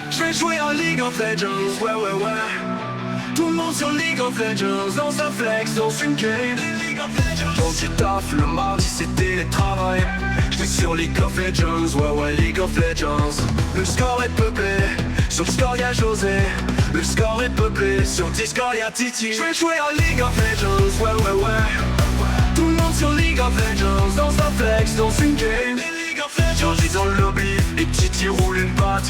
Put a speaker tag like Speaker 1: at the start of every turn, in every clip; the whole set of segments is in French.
Speaker 1: Je vais jouer en League of Legends, ouais ouais ouais. Tout le monde sur League of Legends, dans sa flex, dans une game. Donc j'ai taf le mardi, c'est télétravail. Je vais sur League of Legends, ouais ouais League of Legends. Le score est peuplé, sur le score y'a José. Le score est peuplé, sur Discord y'a Titi. Je vais jouer en League of Legends, ouais ouais ouais. Tout le monde sur League of Legends, dans sa flex, dans une game. J'arrive dans le lobby, et Titi roule une patte.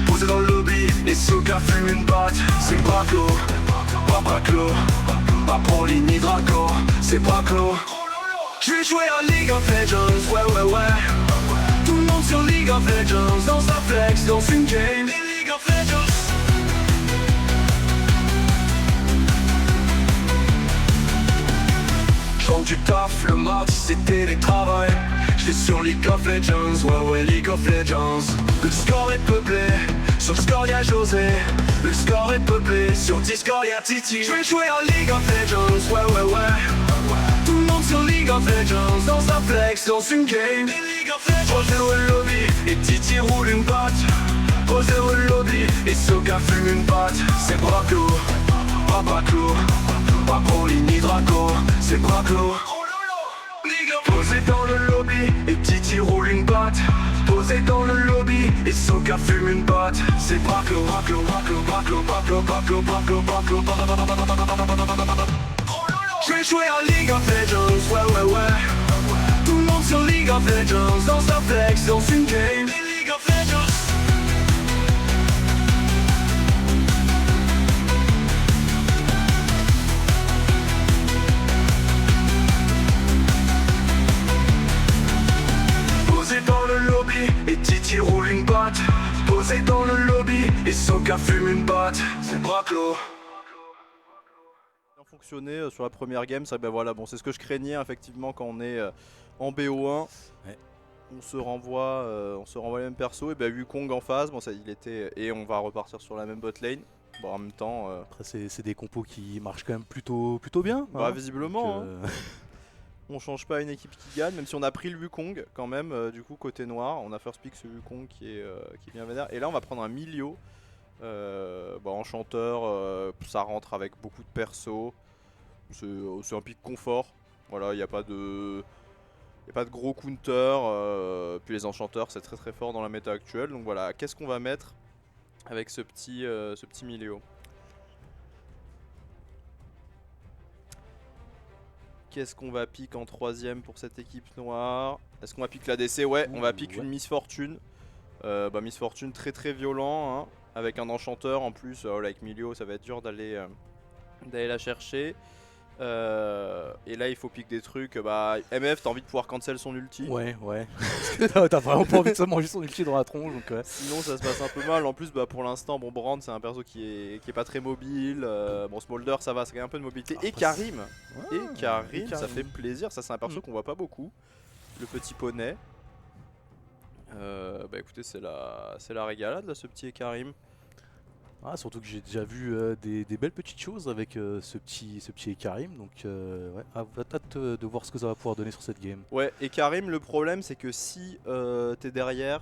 Speaker 1: Posé dans le lobby, et Soka fume une batte. C'est Braclo, pas Braclo, pas Proli ni Draco, c'est Braclo. Je vais jouer en League of Legends, ouais ouais ouais. Tout le monde sur League of Legends, dans sa flex, dans une game. League of Legends. J'rentre du taf le mardi, c'est télétravail. J'suis sur League of Legends, ouais ouais League of Legends. Le score est peuplé, sur le score y'a José. Le score est peuplé, sur Discord y'a Titi. J'vais jouer en League of Legends, ouais ouais ouais. Tout le monde sur League of Legends, dans sa flex, dans une game. Posé au lobby, et Titi roule une batte. Posé au lobby, et Soka fume une batte. C'est Braclo, pas Braclo, pas Proli ni Draco, c'est Braclo. Posé dans le lobby, et Titi roule une batte. Posé dans le lobby, et Soka fume une batte. C'est Braclo, Braclo, Braclo, Braclo, Braclo, Braclo, Braclo, Braclo, Braclo. J'vais jouer en League of Legends, ouais ouais ouais. Tout le monde sur League of Legends, dans sa flex, dans une game. League of Legends. Posé dans le lobby, et Titi roule une batte. Posé dans le lobby, et Soka fume une batte. C'est Braclo.
Speaker 2: Fonctionné sur la première game, ça ben voilà, bon c'est ce que je craignais effectivement quand on est en BO1. Ouais. On se renvoie les mêmes persos et ben Wukong en phase, bon ça il était et on va repartir sur la même bot lane. Bon en même temps
Speaker 3: après c'est des compos qui marchent quand même plutôt bien.
Speaker 2: Bah visiblement on change pas une équipe qui gagne, même si on a pris le Wukong quand même du coup côté noir, on a first pick ce Wukong qui est bien vénère et là on va prendre un Milio. Enchanteur, ça rentre avec beaucoup de persos. C'est un pick confort. Voilà, il n'y a pas de gros counter. Puis les enchanteurs, c'est très très fort dans la méta actuelle. Donc voilà, qu'est-ce qu'on va mettre avec ce petit Milio? Qu'est-ce qu'on va pick en troisième pour cette équipe noire? Est-ce qu'on va pick l'ADC? Ouais, on va pick une Miss Fortune. Miss Fortune très très violent, hein, avec un enchanteur en plus. Avec Milio, ça va être dur d'aller la chercher. Et là il faut pick des trucs. MF, t'as envie de pouvoir cancel son ulti?
Speaker 3: Ouais. T'as vraiment pas envie de se manger son ulti dans la tronche donc ouais.
Speaker 2: Sinon ça se passe un peu mal. En plus pour l'instant Brand c'est un perso qui est pas très mobile. Smolder ça va, c'est quand même un peu de mobilité. Et Karim, ça fait plaisir. Ça c'est un perso qu'on voit pas beaucoup. Le petit poney. Écoutez c'est la régalade là ce petit Karim.
Speaker 3: Surtout que j'ai déjà vu des belles petites choses avec ce petit Karim, donc ouais, hâte de voir ce que ça va pouvoir donner sur cette game.
Speaker 2: Ouais, et Karim, le problème c'est que si t'es derrière,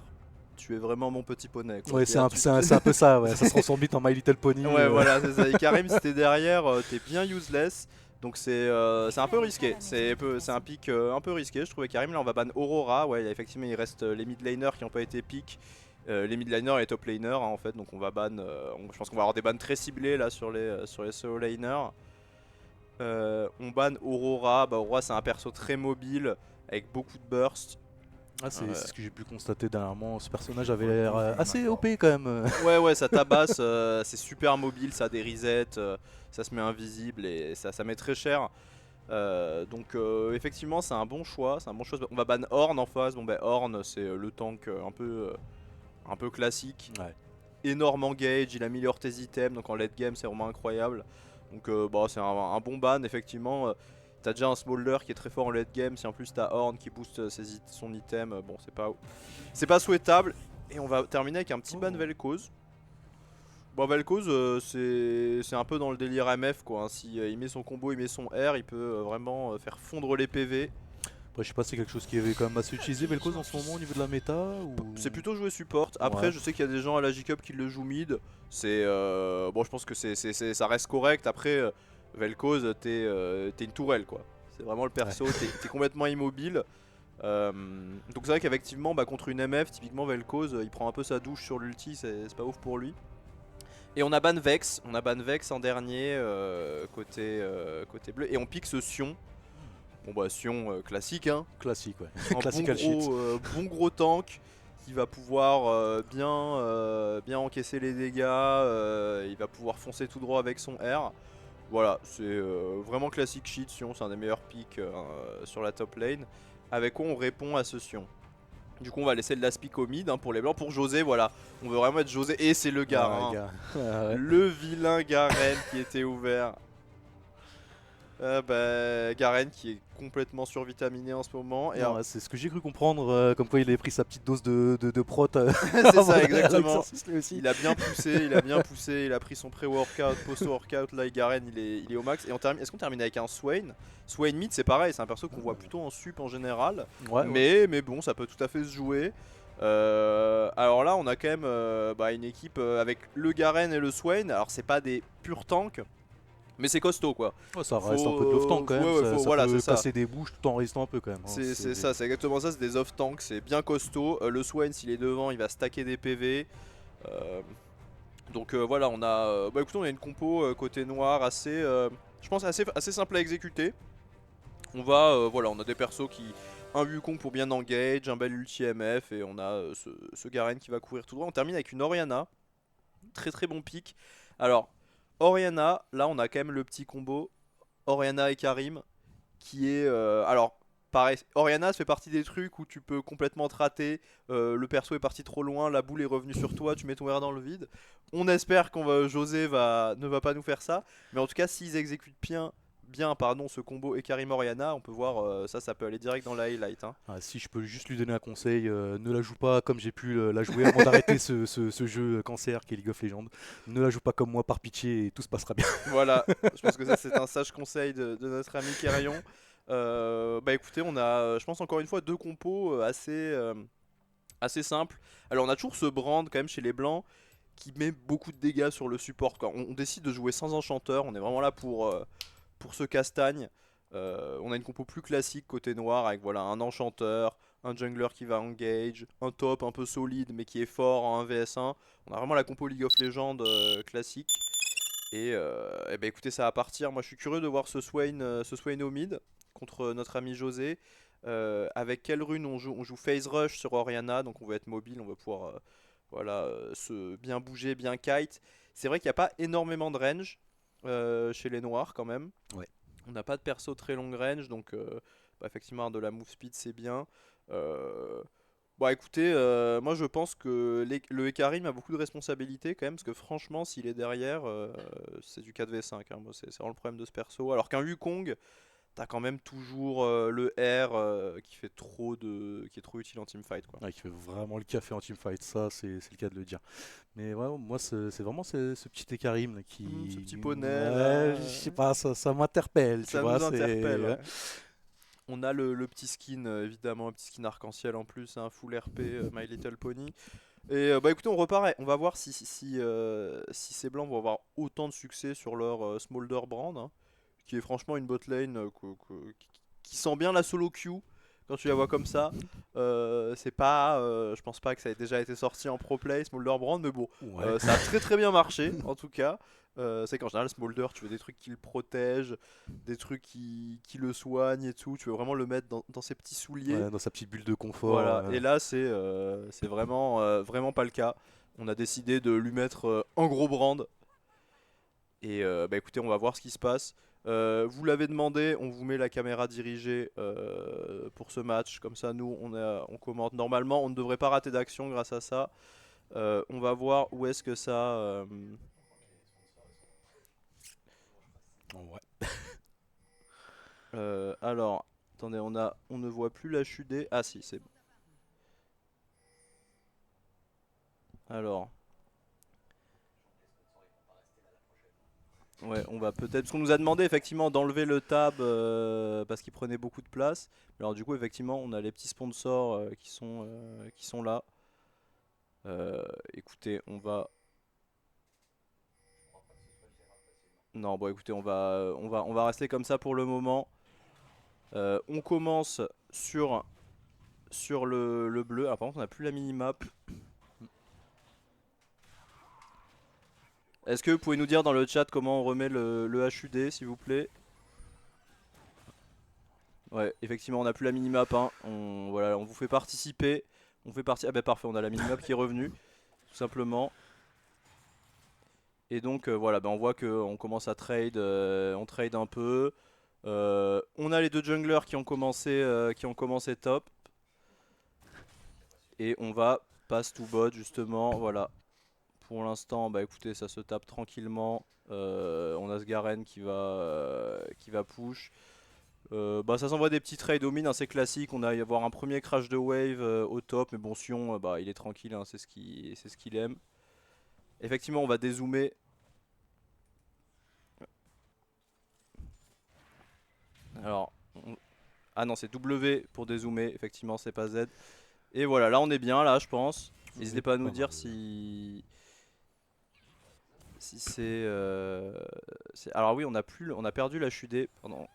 Speaker 2: tu es vraiment mon petit poney. Quoi.
Speaker 3: Ouais, c'est un peu ça, ouais. Ça se transforme vite en My Little Pony.
Speaker 2: Ouais, voilà, c'est ça. Et Karim, si t'es derrière, t'es bien useless. Donc c'est un peu risqué, c'est un pick un peu risqué je trouvais. Karim là on va ban Aurora, ouais effectivement il reste les mid laners qui n'ont pas été pick. Les mid laners et les top laners hein, en fait, donc on va ban, je pense qu'on va avoir des bans très ciblés là sur les solo laners. On ban Aurora, Aurora c'est un perso très mobile avec beaucoup de burst.
Speaker 3: C'est ce que j'ai pu constater dernièrement, ce personnage avait l'air assez OP quand même.
Speaker 2: Ouais ça tabasse, c'est super mobile, ça a des resets, ça se met invisible et ça met très cher. Donc effectivement c'est un bon choix, On va ban Ornn en face, Ornn c'est le tank un peu classique. Ouais. Énorme engage, il améliore tes items, donc en late game c'est vraiment incroyable. Donc c'est un bon ban effectivement. T'as déjà un Smolder qui est très fort en late game, si en plus t'as Ornn qui booste son item, c'est pas souhaitable. Et on va terminer avec un petit ban Vel'Koz. Vel'Koz c'est un peu dans le délire MF quoi, hein. Si il met son combo, il met son R, il peut vraiment faire fondre les PV.
Speaker 3: Après, je sais pas, c'est quelque chose qui est quand même assez utilisé, Vel'Koz en ce moment au niveau de la méta ou...
Speaker 2: C'est plutôt joué support. Après,
Speaker 3: Ouais.
Speaker 2: je sais qu'il y a des gens à la J-Cup qui le jouent mid. C'est bon, je pense que ça reste correct. Après, Vel'Koz, t'es une tourelle quoi. C'est vraiment le perso. T'es complètement immobile. Donc c'est vrai qu'effectivement, bah, contre une MF, typiquement Vel'Koz, il prend un peu sa douche sur l'ulti. C'est pas ouf pour lui. Et on a ban Vex. On a ban Vex en dernier côté bleu. Et on pique ce Sion. Bon bah Sion classique hein.
Speaker 3: Classique, ouais.
Speaker 2: Un
Speaker 3: Classical shit.
Speaker 2: bon gros tank qui va pouvoir bien encaisser les dégâts, il va pouvoir foncer tout droit avec son R. Voilà, c'est vraiment classique shit. Sion, c'est un des meilleurs picks sur la top lane. Avec quoi on répond à ce Sion. Du coup on va laisser de l'aspic au mid hein, pour les blancs. Pour José, voilà, on veut vraiment être José. Et c'est le gars,
Speaker 3: Ouais,
Speaker 2: hein.
Speaker 3: gars. Ouais.
Speaker 2: Le vilain Garen qui était ouvert. Garen qui est complètement survitaminé en ce moment. Et
Speaker 3: Non,
Speaker 2: alors,
Speaker 3: c'est ce que j'ai cru comprendre, comme quoi il avait pris sa petite dose de prot.
Speaker 2: c'est ça exactement.
Speaker 3: Aussi.
Speaker 2: Il a bien poussé, il a pris son pré-workout, post-workout, là Garen il est au max. Et est-ce qu'on termine avec un Swain? Swain mid c'est pareil, c'est un perso qu'on voit plutôt en sup en général.
Speaker 3: Ouais,
Speaker 2: Mais bon, ça peut tout à fait se jouer. Alors là on a quand même une équipe avec le Garen et le Swain. Alors c'est pas des purs tanks, mais c'est costaud quoi.
Speaker 3: ouais, ça reste un peu de love tank quand même. Ça
Speaker 2: Voilà,
Speaker 3: peut
Speaker 2: c'est ça.
Speaker 3: casser des bouches tout en restant un peu quand même. Hein.
Speaker 2: C'est ça, c'est exactement ça, c'est des off-tanks, c'est bien costaud. Le Swain, s'il est devant, il va stacker des PV. Voilà, on a, écoutez, on a une compo côté noir assez, je pense assez simple à exécuter. On va, voilà, on a des persos qui, un Wukong pour bien engage, un bel ulti MF et on a ce Garen qui va courir tout droit. On termine avec une Orianna, très très bon pick. Alors, Orianna, là on a quand même le petit combo Orianna et Karim qui est alors pareil, Orianna ça fait partie des trucs où tu peux complètement te rater, le perso est parti trop loin, la boule est revenue sur toi, tu mets ton R dans le vide. On espère José ne va pas nous faire ça, mais en tout cas s'ils exécutent bien ce combo Ekarim Orianna, on peut voir ça peut aller direct dans la highlight hein.
Speaker 3: Ah, si je peux juste lui donner un conseil, ne la joue pas comme j'ai pu la jouer avant d'arrêter ce jeu cancer qui est League of Legends. Ne la joue pas comme moi par pitié et tout se passera bien.
Speaker 2: Voilà, je pense que ça c'est un sage conseil de notre ami Kerion. Écoutez, on a, je pense encore une fois, deux compos assez simples. Alors on a toujours ce brand quand même chez les blancs qui met beaucoup de dégâts sur le support. Quand on décide de jouer sans enchanteur, on est vraiment là pour ce castagne. On a une compo plus classique côté noir avec voilà un enchanteur, un jungler qui va engage, un top un peu solide mais qui est fort en 1 vs 1. On a vraiment la compo League of Legends classique. Écoutez, ça va partir. Moi je suis curieux de voir ce Swain au mid contre notre ami José. Avec quelle rune on joue phase rush sur Orianna, donc on va être mobile, on va pouvoir se bien bouger, bien kite. C'est vrai qu'il n'y a pas énormément de range chez les noirs quand même.
Speaker 3: Ouais.
Speaker 2: On n'a pas de perso très long range, donc effectivement de la move speed c'est bien. Écoutez, moi je pense que le Ekarim a beaucoup de responsabilités quand même, parce que franchement s'il est derrière, c'est du 4v5 hein. Moi, c'est vraiment le problème de ce perso. Alors qu'un Wukong, t'as quand même toujours le R qui est trop utile en teamfight quoi.
Speaker 3: Ouais, qui fait vraiment le café en teamfight, ça c'est le cas de le dire. Mais ouais, moi c'est vraiment ce petit Ekarim là, qui...
Speaker 2: Ce petit poney,
Speaker 3: ouais, je sais pas, ça m'interpelle, tu
Speaker 2: Ça
Speaker 3: vois.
Speaker 2: nous interpelle.
Speaker 3: Ouais.
Speaker 2: Ouais. On a le petit skin, évidemment, un petit skin arc-en-ciel en plus, un full RP My Little Pony. Et écoutez, on repart, on va voir si ces blancs vont avoir autant de succès sur leur Smolder Brand, hein, qui est franchement une botlane qui sent bien la solo queue quand tu la vois comme ça. C'est pas, je pense pas que ça ait déjà été sorti en pro play Smolder Brand, mais bon,
Speaker 3: Ouais.
Speaker 2: ça a très très bien marché en tout cas. C'est qu'en général Smolder tu veux des trucs qui le protègent, des trucs qui le soignent et tout, tu veux vraiment le mettre dans ses petits souliers.
Speaker 3: Ouais, dans sa petite bulle de confort.
Speaker 2: Voilà, et là c'est vraiment pas le cas. On a décidé de lui mettre un gros brand. Et écoutez, on va voir ce qui se passe. Vous l'avez demandé, on vous met la caméra dirigée pour ce match. Comme ça, nous, on commente. Normalement, on ne devrait pas rater d'action grâce à ça. On va voir où est-ce que ça...
Speaker 3: Ouais.
Speaker 2: Alors, attendez, on ne voit plus la chudée. Ah si, c'est bon. Alors... Ouais, on va peut-être. Parce qu'on nous a demandé effectivement d'enlever le tab parce qu'il prenait beaucoup de place. Alors, du coup, effectivement, on a les petits sponsors qui sont là. Euh, Écoutez, on va. Non, bon, écoutez, on va rester comme ça pour le moment. On commence sur, sur le bleu. Alors, par contre, on n'a plus la minimap. Est-ce que vous pouvez nous dire dans le chat comment on remet le HUD, s'il vous plaît? Ouais, effectivement, on n'a plus la minimap. Hein. Voilà, on vous fait participer. On fait partie. Ah, bah parfait, on a la minimap qui est revenue, tout simplement. Et donc, voilà, bah, on voit qu'on commence à trade. On trade un peu. On a les deux junglers qui ont commencé top. Et on va pass to bot, justement. Voilà. Pour l'instant, bah écoutez, ça se tape tranquillement. On a ce Garen qui va push. Bah ça s'envoie des petits trades au mid, hein, c'est classique. On a y avoir un premier crash de wave au top, mais bon Sion, bah il est tranquille, hein, c'est ce qu'il aime. Effectivement, on va dézoomer. Alors, ah non, c'est W pour dézoomer. Effectivement, c'est pas Z. Et voilà, là on est bien, là je pense. N'hésitez pas à nous dire si alors oui, on a perdu la HUD pendant.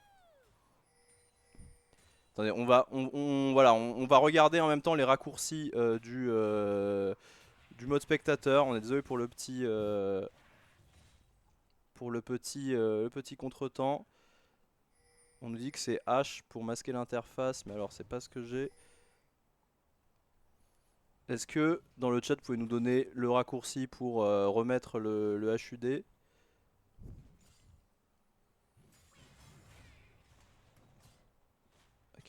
Speaker 2: Attendez, voilà, on va regarder en même temps les raccourcis du mode spectateur. On est désolé pour le petit contretemps. On nous dit que c'est H pour masquer l'interface, mais alors c'est pas ce que j'ai. Est-ce que dans le chat vous pouvez nous donner le raccourci pour remettre le HUD?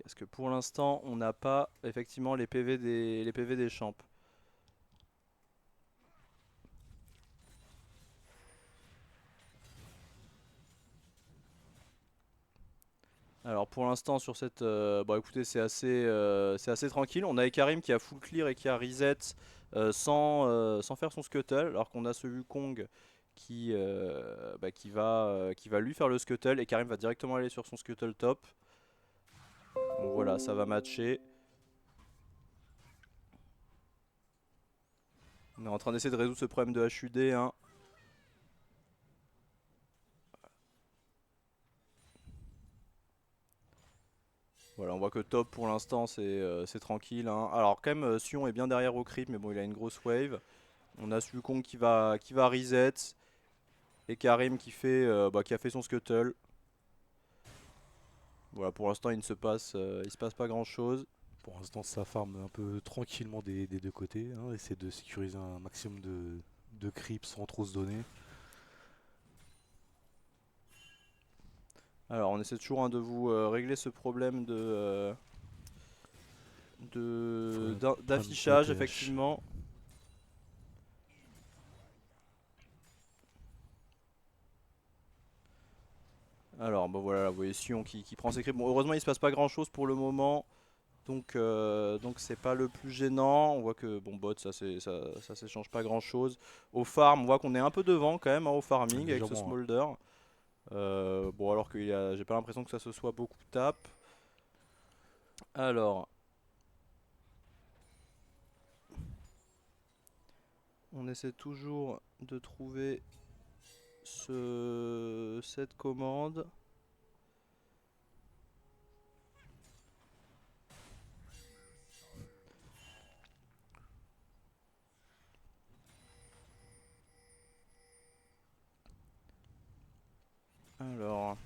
Speaker 2: Parce que pour l'instant on n'a pas effectivement les PV des champs. Alors pour l'instant sur cette... bon écoutez c'est assez tranquille. On a Ekarim qui a full clear et qui a reset sans faire son scuttle. Alors qu'on a ce Wukong qui va lui faire le scuttle. Et Karim va directement aller sur son scuttle top. Donc voilà, ça va matcher. On est en train d'essayer de résoudre ce problème de HUD. Hein. Voilà, on voit que top pour l'instant c'est tranquille. Hein. Alors quand même Sion est bien derrière au creep, mais bon il a une grosse wave. On a Wukong qui va reset. Et Karim qui a fait son scuttle. Voilà, pour l'instant il se passe pas grand chose.
Speaker 3: Pour l'instant, ça farm un peu tranquillement des deux côtés. Hein, essayer de sécuriser un maximum de creeps sans trop se donner.
Speaker 2: Alors on essaie toujours de vous régler ce problème d'affichage effectivement. Alors bah voilà, vous voyez Sion qui prend ses creeps. Bon, heureusement il se passe pas grand chose pour le moment. Donc c'est pas le plus gênant. On voit que bon bot ça s'échange pas grand chose. Au farm on voit qu'on est un peu devant quand même hein, au farming avec ce smolder. Bon alors que j'ai pas l'impression que ça se soit beaucoup tap. Alors on essaie toujours de trouver cette commande. Alors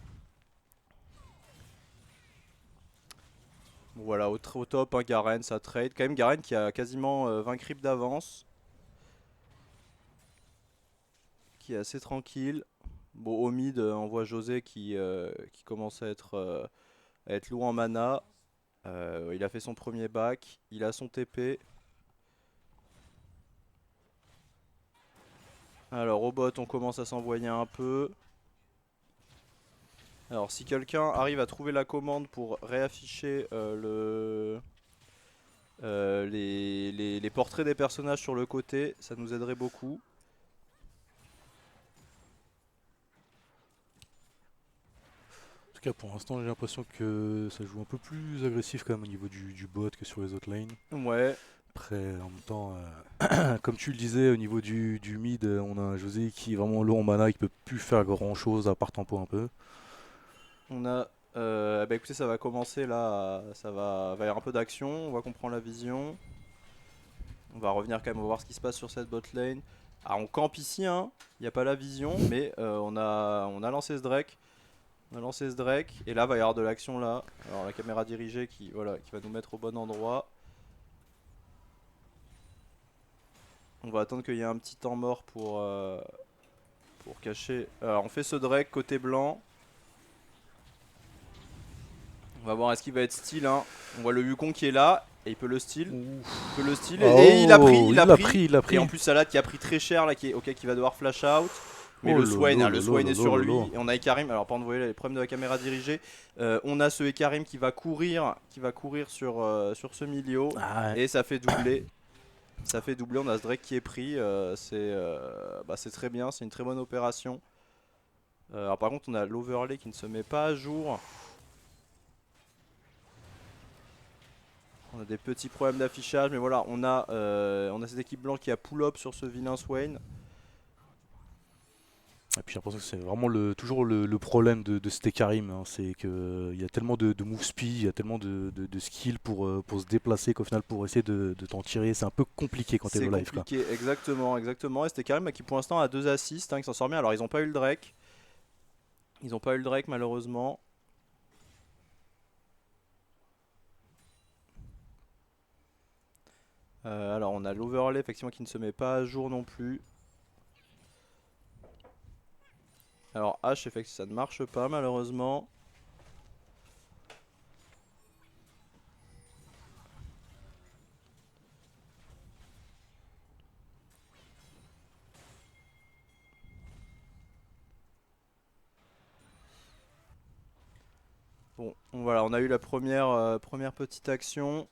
Speaker 2: bon, voilà au top hein, Garen ça trade. Quand même Garen qui a quasiment 20 creeps d'avance. Qui est assez tranquille. Bon au mid on voit José qui commence à être lourd en mana. Il a fait son premier back, il a son TP. Alors au bot on commence à s'envoyer un peu. Alors si quelqu'un arrive à trouver la commande pour réafficher les portraits des personnages sur le côté, ça nous aiderait beaucoup.
Speaker 3: tout cas, pour l'instant, j'ai l'impression que ça joue un peu plus agressif quand même au niveau du bot que sur les autres lanes.
Speaker 2: Ouais,
Speaker 3: Après, en même temps, comme tu le disais, au niveau du mid, on a un José qui est vraiment low en mana, qui peut plus faire grand chose à part tempo un peu.
Speaker 2: on a. Bah écoutez, ça va commencer là. Ça va y avoir un peu d'action. On voit qu'on prend la vision. On va revenir quand même voir ce qui se passe sur cette bot lane. Ah, on campe ici, hein. Il n'y a pas la vision, mais on a lancé ce Drake. On a lancé ce Drake. Et là, va y avoir de l'action là. Alors, la caméra dirigée qui, voilà, qui va nous mettre au bon endroit. On va attendre qu'il y ait un petit temps mort pour cacher. Alors, on fait ce Drake côté blanc. On va voir est-ce qu'il va être style, hein. On voit le Wukong qui est là. Et il peut le steal. Il peut le steal. Et il a pris,
Speaker 3: Oh,
Speaker 2: il a pris.
Speaker 3: il a pris.
Speaker 2: Et en plus, Salad qui a pris très cher là, qui va devoir flash out. Mais
Speaker 3: Oh
Speaker 2: le
Speaker 3: là
Speaker 2: Swain,
Speaker 3: là
Speaker 2: hein, le
Speaker 3: là
Speaker 2: Swain
Speaker 3: là
Speaker 2: est
Speaker 3: là
Speaker 2: sur
Speaker 3: là
Speaker 2: lui.
Speaker 3: là.
Speaker 2: Et on a Ekarim. Alors, pendant vous voyez les problèmes de la caméra dirigée. On a ce Ekarim qui va courir sur ce milieu.
Speaker 3: Ah, ouais.
Speaker 2: Et ça fait doubler. Ça fait doubler. On a ce Drake qui est pris. C'est très bien. C'est une très bonne opération. Alors, par contre, on a l'overlay qui ne se met pas à jour. On a des petits problèmes d'affichage, mais voilà, on a cette équipe blanche qui a pull-up sur ce vilain Swain.
Speaker 3: Et puis j'ai l'impression que c'est vraiment toujours le problème de cet Ekarim, hein, c'est qu'il y a tellement de move speed, il y a tellement de skills pour se déplacer qu'au final pour essayer de t'en tirer, c'est un peu compliqué quand t'es
Speaker 2: C'est
Speaker 3: low life. Quoi.
Speaker 2: compliqué, exactement, exactement. Et c'était Karim qui pour l'instant a 2 assists, hein, qui s'en sort bien. Alors ils n'ont pas eu le Drake. Ils n'ont pas eu le Drake malheureusement. Alors on a l'overlay effectivement qui ne se met pas à jour non plus. Alors H effectivement ça ne marche pas malheureusement. Bon, voilà, on a eu la première petite action.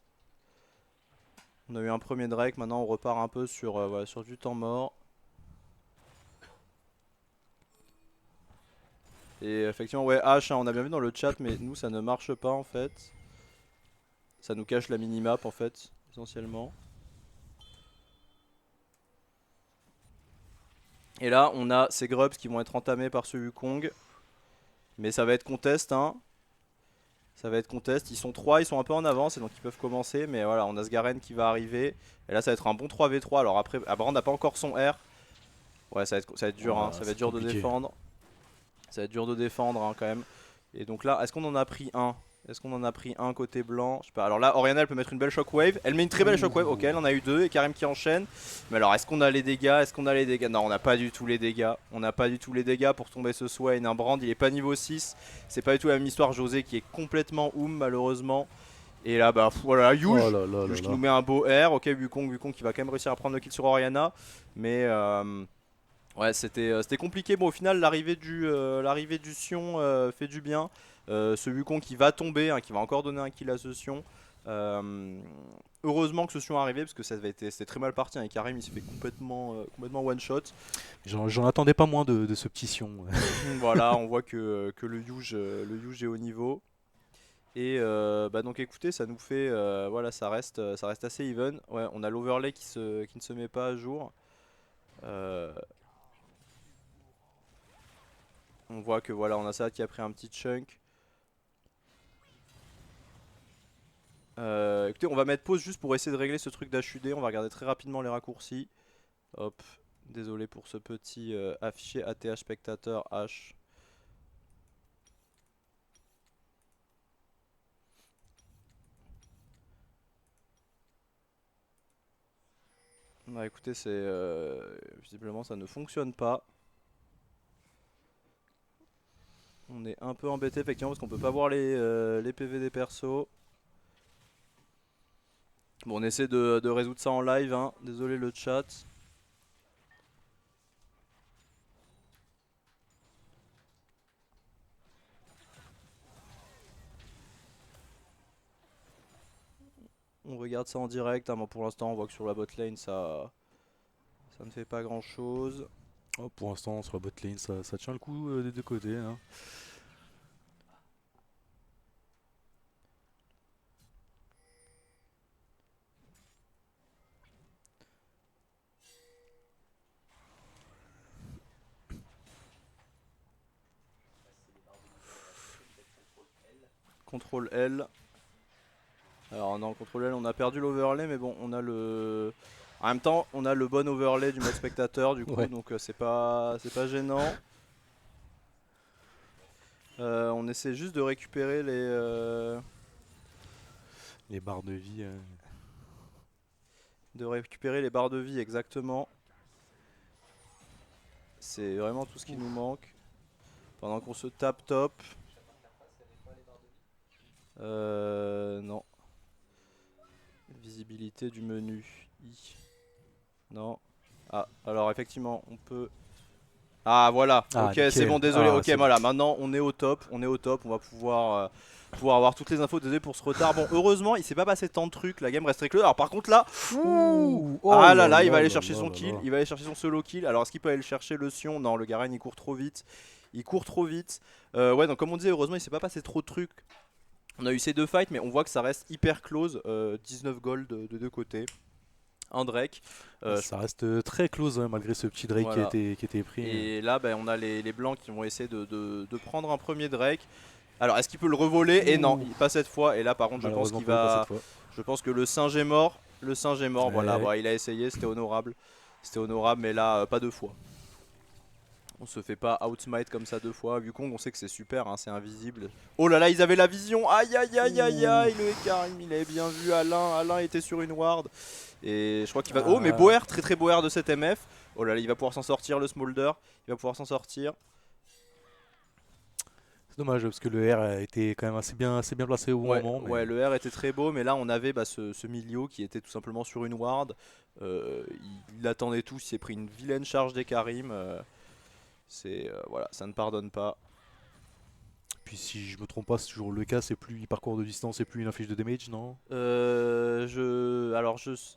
Speaker 2: On a eu un premier Drake, maintenant on repart un peu voilà, sur du temps mort. Et effectivement, ouais, H, hein, on a bien vu dans le chat, mais nous ça ne marche pas en fait. Ça nous cache la minimap en fait, essentiellement. Et là, on a ces grubs qui vont être entamés par ce Wukong. Mais ça va être contest, hein. Ça va être contest. Ils sont 3, ils sont un peu en avance et donc ils peuvent commencer. Mais voilà, on a ce Garen qui va arriver. Et là, ça va être un bon 3v3. Alors après, on n'a pas encore son R. Ouais, ça va être dur, hein. Ça va être dur de défendre. Ça va être dur de défendre hein, quand même. Et donc là, est-ce qu'on en a pris un? Est-ce qu'on en a pris un côté blanc? Je sais pas. Alors là, Oriana elle peut mettre une belle shockwave. Elle met une très belle shockwave. Ok, elle en a eu 2 et Karim qui enchaîne. Mais alors, est-ce qu'on a les dégâts? Est-ce qu'on a les dégâts? Non, on n'a pas du tout les dégâts. On n'a pas du tout les dégâts pour tomber ce Swain. Un Brand, il est pas niveau 6. C'est pas du tout la même histoire. José qui est complètement malheureusement. Et là, bah voilà, Yuge.
Speaker 3: Oh là là
Speaker 2: Yuge
Speaker 3: là
Speaker 2: qui
Speaker 3: là.
Speaker 2: nous met un beau R. Ok, Wukong qui va quand même réussir à prendre le kill sur Oriana. Mais. Ouais, c'était compliqué. Bon, au final, l'arrivée du Sion fait du bien. Ce Wukong qui va tomber, hein, qui va encore donner un kill à ce Sion. Heureusement que ce Sion est arrivé parce que c'était très mal parti. Hein, et Karim il s'est fait complètement one shot.
Speaker 3: J'en attendais pas moins de ce petit Sion.
Speaker 2: Voilà, on voit que le Yuge est au niveau. Et donc écoutez, ça nous fait voilà, ça reste assez even. Ouais, on a l'overlay qui ne se met pas à jour. On voit que voilà, on a ça qui a pris un petit chunk. Écoutez, on va mettre pause juste pour essayer de régler ce truc d'HUD. On va regarder très rapidement les raccourcis. Hop, désolé pour ce petit affiché ATH spectateur H. Bah écoutez, visiblement ça ne fonctionne pas. On est un peu embêté effectivement parce qu'on peut pas voir les PV des persos. Bon, on essaie de résoudre ça en live, hein. Désolé le chat. On regarde ça en direct, hein. Bon, pour l'instant on voit que sur la bot lane ça ne fait pas grand chose.
Speaker 3: Oh, pour l'instant, sur la bot lane, ça tient le coup des deux côtés. Hein.
Speaker 2: contrôle L. Alors non, contrôle L, on a perdu l'overlay, mais bon, on a le... En même temps, on a le bon overlay du mode spectateur, du coup,
Speaker 3: Ouais.
Speaker 2: donc c'est pas gênant. On essaie juste de récupérer
Speaker 3: Les barres de vie.
Speaker 2: les barres de vie, exactement. C'est vraiment tout ce qui nous manque. Pendant qu'on se tape top. Non. Visibilité du menu. I. Non. Ah, alors effectivement, on peut... Ah voilà,
Speaker 3: Ah,
Speaker 2: ok,
Speaker 3: nickel.
Speaker 2: c'est bon, désolé,
Speaker 3: Ah,
Speaker 2: ok,
Speaker 3: c'est
Speaker 2: voilà, maintenant on est au top, on va pouvoir avoir toutes les infos, désolé pour ce retard. Bon, heureusement, il s'est pas passé tant de trucs, la game reste très close. Alors par contre là,
Speaker 3: Ouh, oh
Speaker 2: ah là là, il va
Speaker 3: là
Speaker 2: aller
Speaker 3: là
Speaker 2: chercher
Speaker 3: là
Speaker 2: son
Speaker 3: là
Speaker 2: kill,
Speaker 3: là.
Speaker 2: il va aller chercher son solo kill. Alors est-ce qu'il peut aller le chercher le Sion? Non, le Garen il court trop vite, ouais, donc comme on disait, heureusement il s'est pas passé trop de trucs. On a eu ces deux fights, mais on voit que ça reste hyper close, 19 gold de deux côtés. Un Drake.
Speaker 3: Ça reste très close hein, malgré ce petit Drake
Speaker 2: Voilà.
Speaker 3: qui a été pris.
Speaker 2: Et là, on a les blancs qui vont essayer de prendre un premier Drake. Alors, est-ce qu'il peut le revoler? Et non, pas cette fois. Et là, par contre, je pense
Speaker 3: Malheureusement
Speaker 2: qu'il
Speaker 3: pas
Speaker 2: va.
Speaker 3: cette fois.
Speaker 2: Je pense que le singe est mort. Le singe est mort.
Speaker 3: Ouais.
Speaker 2: Voilà, bon, il a essayé. C'était honorable. Mais là, pas deux fois. On se fait pas outsmite comme ça deux fois. Wukong, on sait que c'est super, hein, c'est invisible. Oh là là, ils avaient la vision. Aïe aïe aïe aïe aïe. Le Karim, il avait bien vu Alain. Alain était sur une ward. Et je crois qu'il va. Oh, mais Boer, très très Boer de cette MF. Oh là là, il va pouvoir s'en sortir, le Smolder. Il va pouvoir s'en sortir.
Speaker 3: C'est dommage parce que le R a été quand même assez bien placé au bon moment.
Speaker 2: Ouais, le R était très beau, mais là on avait ce Milio qui était tout simplement sur une ward. Il attendait tout, il s'est pris une vilaine charge des Karim. Voilà, ça ne pardonne pas.
Speaker 3: Puis si je me trompe pas, c'est toujours le cas, c'est plus il parcourt de distance et plus il inflige de damage, non?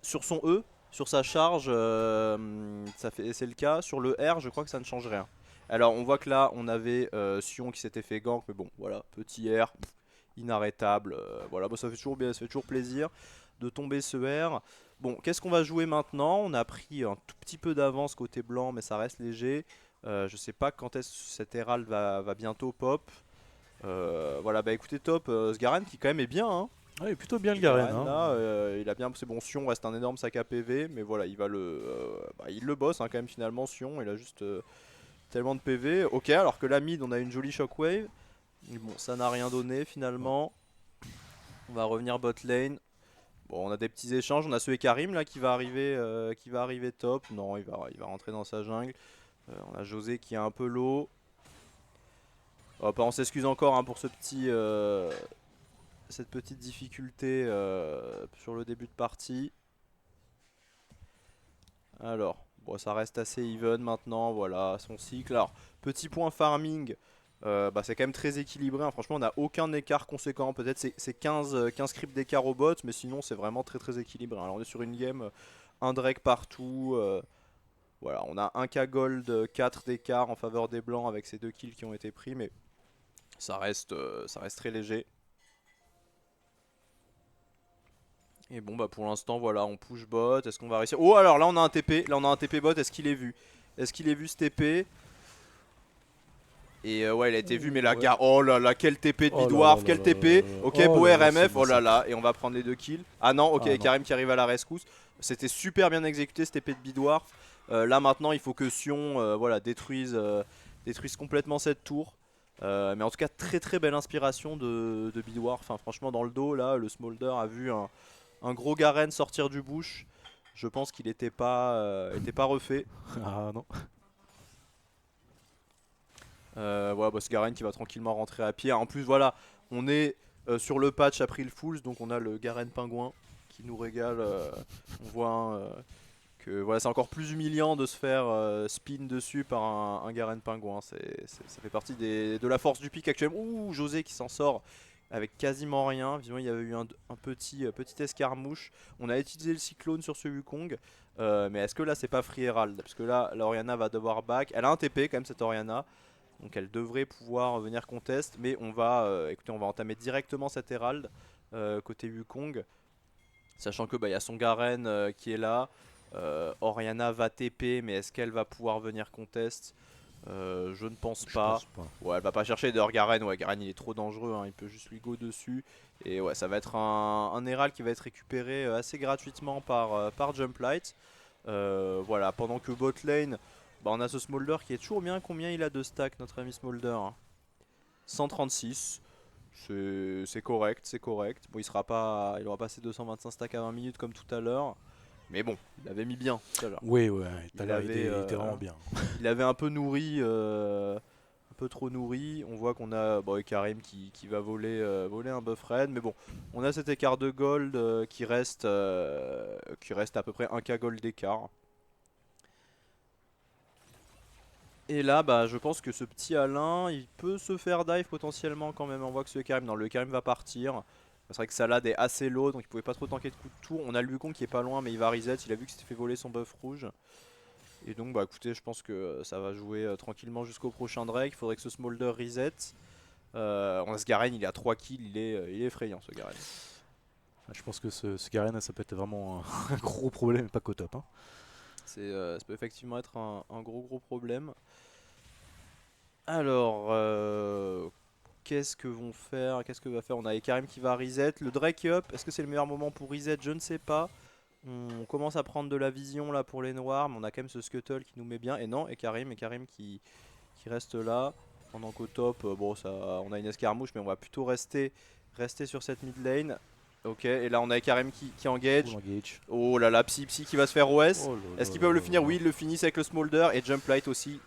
Speaker 2: Sur son E, sur sa charge, c'est le cas. Sur le R, je crois que ça ne change rien. Alors on voit que là on avait Sion qui s'était fait gank, mais bon voilà, petit R, inarrêtable. Voilà, bon, ça fait toujours plaisir de tomber ce R. Bon, qu'est-ce qu'on va jouer maintenant? On a pris un tout petit peu d'avance côté blanc, mais ça reste léger. Je sais pas quand est-ce que cet Herald va bientôt pop. Voilà, écoutez, top, ce Garen qui quand même est bien, hein.
Speaker 3: Ouais, il est plutôt bien le Garen.
Speaker 2: Garen,
Speaker 3: Hein.
Speaker 2: là, il a bien, c'est bon, Sion reste un énorme sac à PV, mais voilà, il le bosse hein, quand même finalement. Sion, il a juste tellement de PV. Ok, alors que la mid, on a une jolie shockwave. Mais bon, ça n'a rien donné finalement. On va revenir bot lane. Bon, on a des petits échanges. On a ce Karim là qui va arriver top. Non, il va rentrer dans sa jungle. On a José qui est un peu low. On s'excuse encore hein, pour cette petite difficulté sur le début de partie. Alors, bon, ça reste assez even maintenant, voilà, son cycle. Alors, petit point farming, c'est quand même très équilibré, hein. Franchement, on n'a aucun écart conséquent. Peut-être c'est 15 scripts d'écart au bot, mais sinon c'est vraiment très très équilibré. Alors, on est sur une game, un Drake partout. Voilà, on a 1k gold, 4 d'écart en faveur des blancs avec ces deux kills qui ont été pris, mais ça reste très léger. Et bon pour l'instant voilà, on push bot. Est-ce qu'on va réussir? Oh, alors là on a un TP, bot. Est-ce qu'il est vu? Est-ce qu'il est vu ce TP? Et ouais, il a été vu, mais la gars, oh là là, quel TP de
Speaker 3: Oh là
Speaker 2: Bidwarf,
Speaker 3: là
Speaker 2: quel
Speaker 3: là
Speaker 2: TP.
Speaker 3: là là.
Speaker 2: Ok,
Speaker 3: Oh
Speaker 2: Boer
Speaker 3: là là,
Speaker 2: MF,
Speaker 3: c'est
Speaker 2: oh là
Speaker 3: massacre.
Speaker 2: là, et on va prendre les deux kills. Ah non, ok,
Speaker 3: Ah non.
Speaker 2: Karim qui arrive à la rescousse. C'était super bien exécuté ce TP de Bidwarf. Là maintenant, il faut que Sion voilà, détruise complètement cette tour. Mais en tout cas, très très belle inspiration de Bidwarf. Enfin, franchement, dans le dos, là, le Smolder a vu un gros Garen sortir du bush. Je pense qu'il était pas refait.
Speaker 3: Ah non.
Speaker 2: Voilà, ce Garen qui va tranquillement rentrer à pied. En plus, voilà, on est sur le patch April Fools, donc on a le Garen pingouin qui nous régale. On voit que voilà, c'est encore plus humiliant de se faire spin dessus par un Garen pingouin. Ça fait partie de la force du pic actuellement. Ouh, José qui s'en sort avec quasiment rien. Visiblement, il y avait eu un petit escarmouche. On a utilisé le cyclone sur ce Wukong. Mais est-ce que là, c'est pas Free Herald? Parce que là, l'Oriana va devoir back. Elle a un TP quand même, cette Oriana. Donc elle devrait pouvoir venir contest, mais on va entamer directement cet Herald côté Wukong, sachant que y a son Garen qui est là. Oriana va TP, mais est-ce qu'elle va pouvoir venir contest? Je ne pense
Speaker 3: Je
Speaker 2: pas.
Speaker 3: pense pas.
Speaker 2: Ouais, elle va pas chercher d'ailleurs Garen. Ouais, Garen il est trop dangereux, hein, il peut juste lui go dessus. Et ouais, ça va être un Herald qui va être récupéré assez gratuitement par Jumplight. Voilà, pendant que bot lane, bah, on a ce Smolder qui est toujours bien. Combien il a de stack, notre ami Smolder, hein? 136. C'est correct, c'est correct. Bon, il aura passé 225 stacks à 20 minutes comme tout à l'heure. Mais bon, il avait mis bien tout à l'heure.
Speaker 3: Oui, ouais, tout à
Speaker 2: Il
Speaker 3: l'heure
Speaker 2: avait,
Speaker 3: il était vraiment bien.
Speaker 2: Il avait un peu nourri, un peu trop nourri. On voit qu'on a bon, Karim qui va voler un buff raid. Mais bon, on a cet écart de gold qui reste à peu près 1k gold d'écart. Et là, bah, je pense que ce petit Alain, il peut se faire dive potentiellement quand même. On voit que ce Karim, non, le Karim va partir. C'est vrai que Salad est assez low, donc il pouvait pas trop tanker de coups de tour. On a le Wukong qui est pas loin, mais il va reset. Il a vu qu'il s'était fait voler son buff rouge. Et donc, bah écoutez, je pense que ça va jouer tranquillement jusqu'au prochain Drake. Il faudrait que ce Smolder reset. On a ce Garen, il est à 3 kills, il est effrayant ce Garen.
Speaker 3: Je pense que ce Garen, ça peut être vraiment un gros problème, pas qu'au top. Hein.
Speaker 2: Ça peut effectivement être un gros problème. Alors, qu'est-ce que vont faire? Qu'est-ce que va faire? On a Ekarim qui va reset. Le Drake est up. Est-ce que c'est le meilleur moment pour reset? Je ne sais pas. On commence à prendre de la vision là pour les noirs, mais on a quand même ce Scuttle qui nous met bien. Et non, Ekarim qui reste là. Pendant qu'au top, bon, on a une escarmouche, mais on va plutôt rester sur cette mid lane. Ok, et là on a Ekarim qui engage.
Speaker 3: Full engage.
Speaker 2: Oh là là, Psy qui va se faire OS.
Speaker 3: Oh là
Speaker 2: Est-ce
Speaker 3: là
Speaker 2: qu'ils peuvent le
Speaker 3: là
Speaker 2: finir?
Speaker 3: là.
Speaker 2: Oui, ils le finissent avec le Smolder et Jumplight aussi.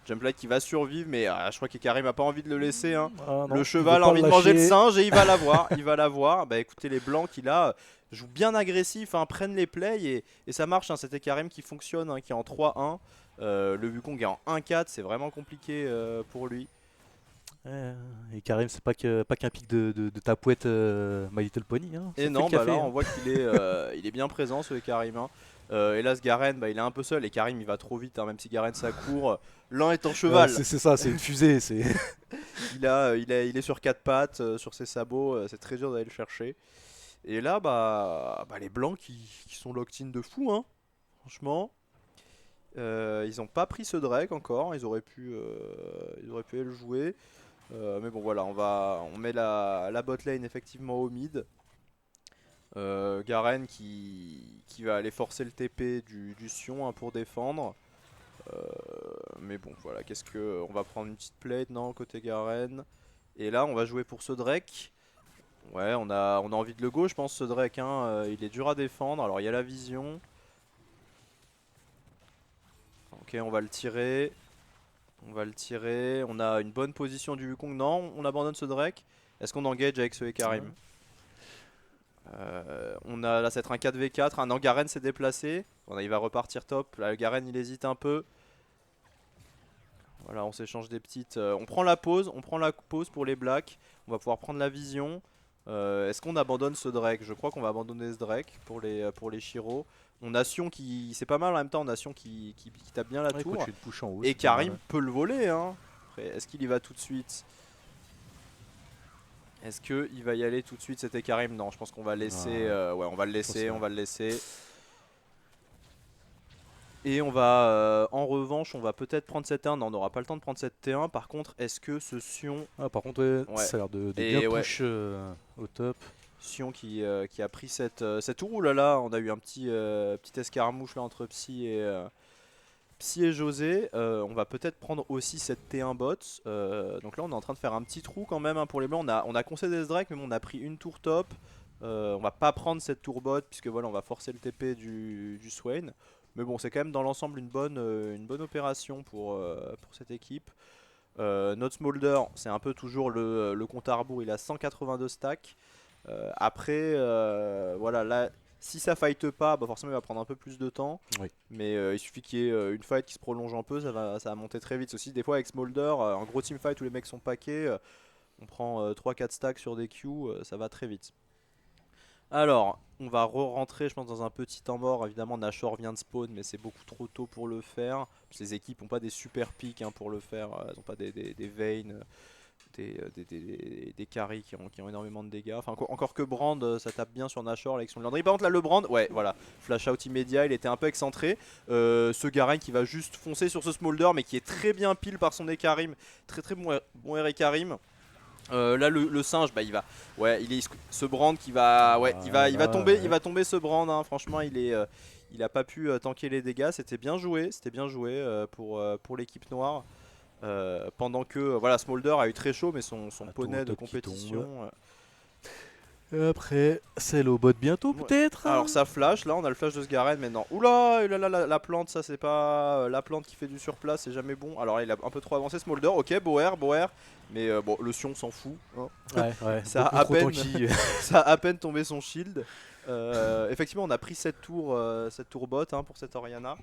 Speaker 2: Jumplight qui va survivre, mais je crois qu'Ekarim a pas envie de le laisser. Hein.
Speaker 3: Ah non,
Speaker 2: Le
Speaker 3: il
Speaker 2: cheval
Speaker 3: veut
Speaker 2: a
Speaker 3: pas
Speaker 2: envie de manger le
Speaker 3: lâcher.
Speaker 2: singe et il va l'avoir. Il va l'avoir. Bah écoutez, les blancs qui là jouent bien agressif, hein, prennent les plays et ça marche. Hein. C'était Ekarim qui fonctionne, hein, qui est en 3-1. Le Wukong est en 1-4, c'est vraiment compliqué pour lui.
Speaker 3: Et Karim, c'est pas qu'un pic de ta pouette My Little Pony. Hein. Ça
Speaker 2: Et
Speaker 3: fait
Speaker 2: non,
Speaker 3: le
Speaker 2: bah
Speaker 3: café,
Speaker 2: là
Speaker 3: hein.
Speaker 2: on voit qu'il est, il est bien présent ce Karim. Hein. Et là ce Garen, bah, il est un peu seul et Karim il va trop vite, hein, même si Garen ça court. L'un est en cheval.
Speaker 3: C'est ça, c'est une fusée.
Speaker 2: Il est sur 4 pattes, sur ses sabots, c'est très dur d'aller le chercher. Et là, bah les blancs qui sont locked in de fou, hein, franchement. Ils ont pas pris ce Drake encore, ils auraient pu aller le jouer. Mais bon voilà, on met la bot lane effectivement au mid. Garen qui va aller forcer le TP du Sion, hein, pour défendre. Mais bon voilà, on va prendre une petite plate, non, côté Garen. Et là on va jouer pour ce Drake. Ouais, on a envie de le go, je pense, ce Drake. Hein, il est dur à défendre. Alors il y a la vision. Ok, on va le tirer. On a une bonne position du Wukong. Non, on abandonne ce Drake. Est-ce qu'on engage avec ce Ekarim? Là, ça va être un 4v4. Ah non, Garen s'est déplacé. Il va repartir top. Là, Garen il hésite un peu. Voilà, on s'échange des petites. On prend la pause pour les Blacks. On va pouvoir prendre la vision. Est-ce qu'on abandonne ce Drake? Je crois qu'on va abandonner ce Drake pour les Shiro. On a Sion qui. C'est pas mal en même temps, on a Sion qui tape bien la tour.
Speaker 3: Push en haut,
Speaker 2: Et
Speaker 3: c'est pas mal,
Speaker 2: Karim peut le voler. Hein. Est-ce qu'il y va tout de suite? Est-ce qu'il va y aller tout de suite? C'était Karim? Non, je pense qu'on va laisser. Ouais, on va le laisser. Et on va, en revanche, on va peut-être prendre cette T1. Non, on n'aura pas le temps de prendre cette T1. Par contre, est-ce que ce Sion.
Speaker 3: Ah, par contre,
Speaker 2: Ouais.
Speaker 3: ça a l'air de
Speaker 2: Et
Speaker 3: bien
Speaker 2: ouais.
Speaker 3: push au top.
Speaker 2: Sion qui a pris cette tour. Là, on a eu un petit escarmouche là, entre Psy et José. On va peut-être prendre aussi cette T1 bot. Donc là, on est en train de faire un petit trou quand même, hein, pour les blancs. On a concédé ce Drake, mais bon, on a pris une tour top. On va pas prendre cette tour bot, puisque voilà, on va forcer le TP du Swain. Mais bon, c'est quand même dans l'ensemble une bonne opération pour cette équipe. Notre Smolder, c'est un peu toujours le compte à rebours. Il a 182 stacks. Après, voilà, là, si ça fight pas, bah forcément il va prendre un peu plus de temps.
Speaker 3: Oui.
Speaker 2: Mais il suffit qu'il y ait une fight qui se prolonge un peu, ça va monter très vite. Aussi, des fois avec Smolder, un gros teamfight où les mecs sont paquets, on prend 3-4 stacks sur des queues, ça va très vite. Alors, on va re-rentrer, je pense, dans un petit temps mort. Évidemment, Nashor vient de spawn, mais c'est beaucoup trop tôt pour le faire. Les équipes n'ont pas des super pics, hein, pour le faire. Elles n'ont pas des Vayne, des carries qui ont énormément de dégâts. Enfin, encore que Brand, ça tape bien sur Nashor avec son Landry. Par contre, là, le Brand, ouais, voilà, flash out immédiat, il était un peu excentré. Ce Garen qui va juste foncer sur ce Smolder, mais qui est très bien pile par son Ekarim. Très très bon Air Ekarim. Là le singe il va ce Brand qui va il va tomber ce Brand hein. Franchement il a pas pu tanker les dégâts, c'était bien joué pour l'équipe noire pendant que voilà Smolder a eu très chaud mais son poney de compétition
Speaker 3: Après, c'est le bot bientôt peut-être.
Speaker 2: Alors ça flash, là on a le flash de Sgaren maintenant. Oula, la plante, ça c'est pas la plante qui fait du surplace, c'est jamais bon. Alors là, il a un peu trop avancé Smolder, ok, Boer. Mais bon, le Sion s'en fout. Hein.
Speaker 3: Ouais,
Speaker 2: ça, a ça a à peine tombé son shield. Effectivement, on a pris cette tour bot hein, pour cette Orianna.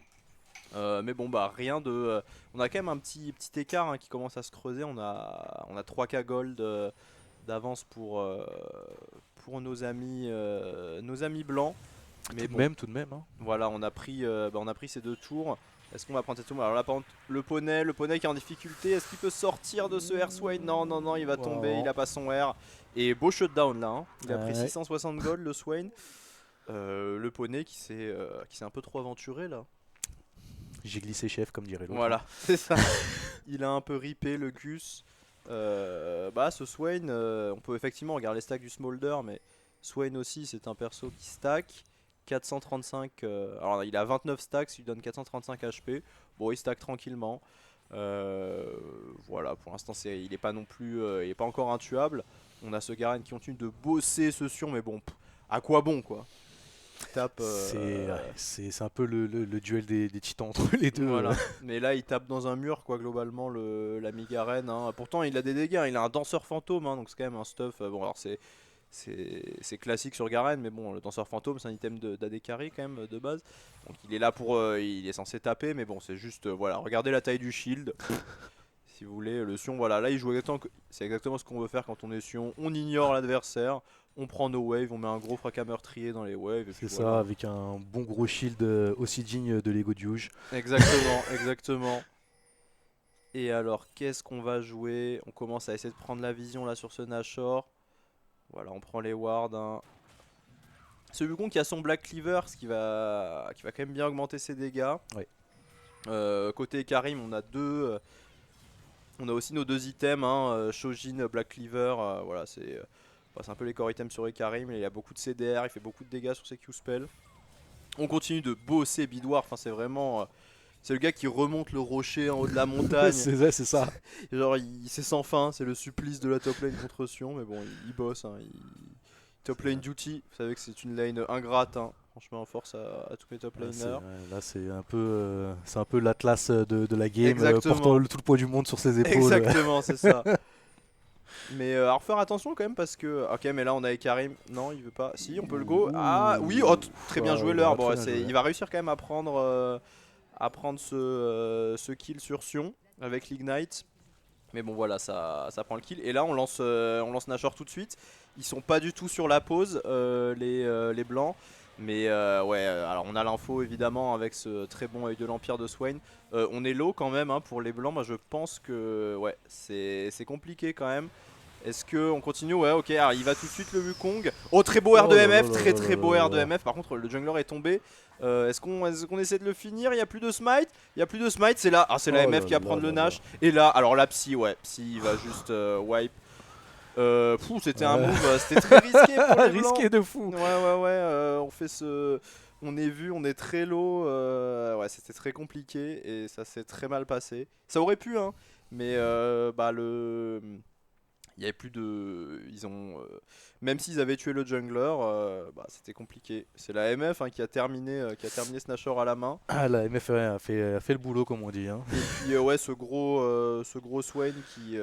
Speaker 2: Mais bon, bah rien de. On a quand même un petit écart hein, qui commence à se creuser. On a 3K gold d'avance pour nos amis blancs. Mais
Speaker 3: tout de même. Hein.
Speaker 2: Voilà, on a pris ces 2 tours. Est-ce qu'on va prendre cette tour? Alors là, par contre, le poney qui est en difficulté, est-ce qu'il peut sortir de ce air Swain? Non, il va tomber, il a pas son air. Et beau shutdown là, hein. Il a pris 660 gold le Swain. Le poney qui s'est un peu trop aventuré là.
Speaker 3: J'ai glissé chef comme dirait l'autre.
Speaker 2: Voilà, c'est ça. Il a un peu ripé le Gus. Ce Swain, on peut effectivement regarder les stacks du Smolder, mais Swain aussi c'est un perso qui stack. 435, alors il a 29 stacks, il donne 435 HP. Bon, il stack tranquillement. Voilà, pour l'instant il est pas non plus, il est pas encore intuable. On a ce Garen qui continue de bosser ce Sion, mais bon, à quoi bon quoi. Tape.
Speaker 3: C'est un peu le duel des titans entre les deux.
Speaker 2: Voilà. Mais là il tape dans un mur quoi globalement l'ami Garen. Hein. Pourtant il a des dégâts, il a un danseur fantôme, hein, donc c'est quand même un stuff. Bon alors c'est classique sur Garen, mais bon, le danseur fantôme c'est un item d'AD carry quand même de base. Donc il est là il est censé taper, mais bon, c'est juste, voilà, regardez la taille du shield. Si vous voulez, le Sion, voilà, là il joue exactement, c'est exactement ce qu'on veut faire quand on est Sion. On ignore l'adversaire, on prend nos waves, on met un gros fracas meurtrier dans les waves.
Speaker 3: C'est ça, voilà. Avec un bon gros shield aussi digne de l'ego Duge.
Speaker 2: Exactement. Et alors, qu'est-ce qu'on va jouer? On commence à essayer de prendre la vision là sur ce Nashor. Voilà, on prend les wards. Hein. Ce Wukong qui a son Black Cleaver, ce qui va quand même bien augmenter ses dégâts.
Speaker 3: Ouais.
Speaker 2: Côté Karim, on a aussi nos 2 items, hein, Shojin, Black Cleaver. Voilà, c'est un peu les core items sur Karim. Il a beaucoup de CDR, il fait beaucoup de dégâts sur ses Q-spells. On continue de bosser Bidwar. Enfin, c'est vraiment. C'est le gars qui remonte le rocher en haut de la montagne.
Speaker 3: c'est ça.
Speaker 2: Genre, c'est sans fin, c'est le supplice de la top lane contre Sion, mais bon, il bosse. Hein, top lane duty, vous savez que c'est une lane ingrate. Hein. Franchement, force à tous les top laners.
Speaker 3: Là, c'est un peu l'Atlas de la game, portant tout le poids du monde sur ses épaules.
Speaker 2: Exactement, c'est ça. Mais alors, faire attention quand même parce que. Ok, mais là, on a Ekarim. Non, il veut pas. Si, on peut le go. Ah, oui, très bien joué l'heure. Bon, il va réussir quand même à prendre. Ce kill sur Sion avec l'Ignite. Mais bon voilà, ça prend le kill. Et là on lance Nashor tout de suite. Ils sont pas du tout sur la pause, les blancs. Mais alors on a l'info évidemment avec ce très bon œil de l'Empire de Swain. On est low quand même hein, pour les blancs. Moi je pense que c'est compliqué quand même. Est-ce qu'on continue? Ouais, ok, alors il va tout de suite le Wukong. Oh, très beau R de MF, très beau R de MF. Par contre, le jungler est tombé. Est-ce qu'on essaie de le finir? Il n'y a plus de smite. C'est là. Ah, c'est la MF qui va prendre le Nash. Et là, alors la Psy, Psy, il va juste wipe. C'était un move, c'était très risqué pour les blancs.
Speaker 3: Risqué de fou.
Speaker 2: Ouais, on fait on est vu, on est très low. C'était très compliqué et ça s'est très mal passé. Ça aurait pu, hein. Mais il y avait plus de. Même s'ils avaient tué le jungler, c'était compliqué. C'est la MF hein, qui a terminé ce Nashor à la main.
Speaker 3: Ah, la MF a fait le boulot comme on dit. Hein.
Speaker 2: Et puis ce gros Swain qui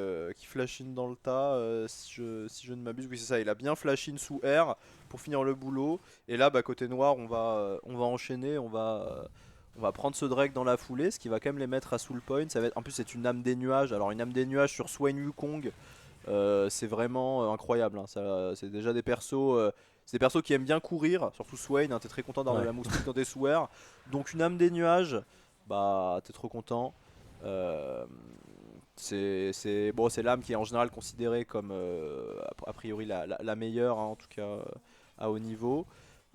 Speaker 2: flash in dans le tas, si je ne m'abuse, oui c'est ça, il a bien flash in sous R pour finir le boulot. Et là côté noir on va enchaîner, on va prendre ce Drake dans la foulée, ce qui va quand même les mettre à soul point. En plus c'est une âme des nuages, alors une âme des nuages sur Swain Wukong. C'est vraiment incroyable, hein. C'est déjà des persos, qui aiment bien courir, surtout Swain, hein, t'es très content d'avoir de la moustique dans tes sous air. Donc une âme des nuages, t'es trop content. Bon, c'est l'âme qui est en général considérée comme a priori la meilleure, hein, en tout cas à haut niveau.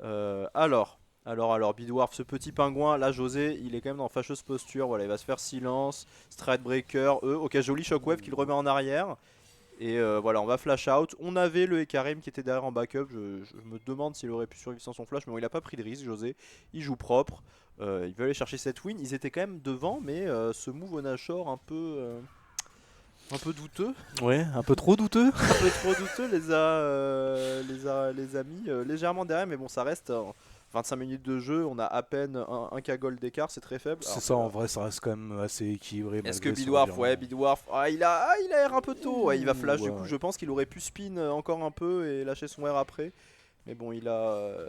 Speaker 2: Alors, Bidwarf, ce petit pingouin, là José, il est quand même en fâcheuse posture, voilà, il va se faire silence, Stridebreaker, ok, joli Shockwave qui le remet en arrière. Et voilà, on va flash out. On avait le Ekarim qui était derrière en backup. Je me demande s'il aurait pu survivre sans son flash, mais bon, il a pas pris de risque, José. Il joue propre. Il veut aller chercher cette win. Ils étaient quand même devant, mais ce move au Nashor un peu douteux.
Speaker 3: Ouais, un peu trop douteux.
Speaker 2: Un peu trop douteux les a mis légèrement derrière, mais bon, ça reste 25 minutes de jeu. On a à peine un K-Gold d'écart, c'est très faible.
Speaker 3: C'est
Speaker 2: Alors
Speaker 3: ça,
Speaker 2: que,
Speaker 3: en vrai, ça reste quand même assez équilibré.
Speaker 2: est-ce que
Speaker 3: malgré ce
Speaker 2: Bidwarf,
Speaker 3: revirement.
Speaker 2: Bidwarf, il a air un peu tôt. Ouais, il va flash, du coup,
Speaker 3: Ouais.
Speaker 2: je pense qu'il aurait pu spin encore un peu et lâcher son R après. Mais bon, il a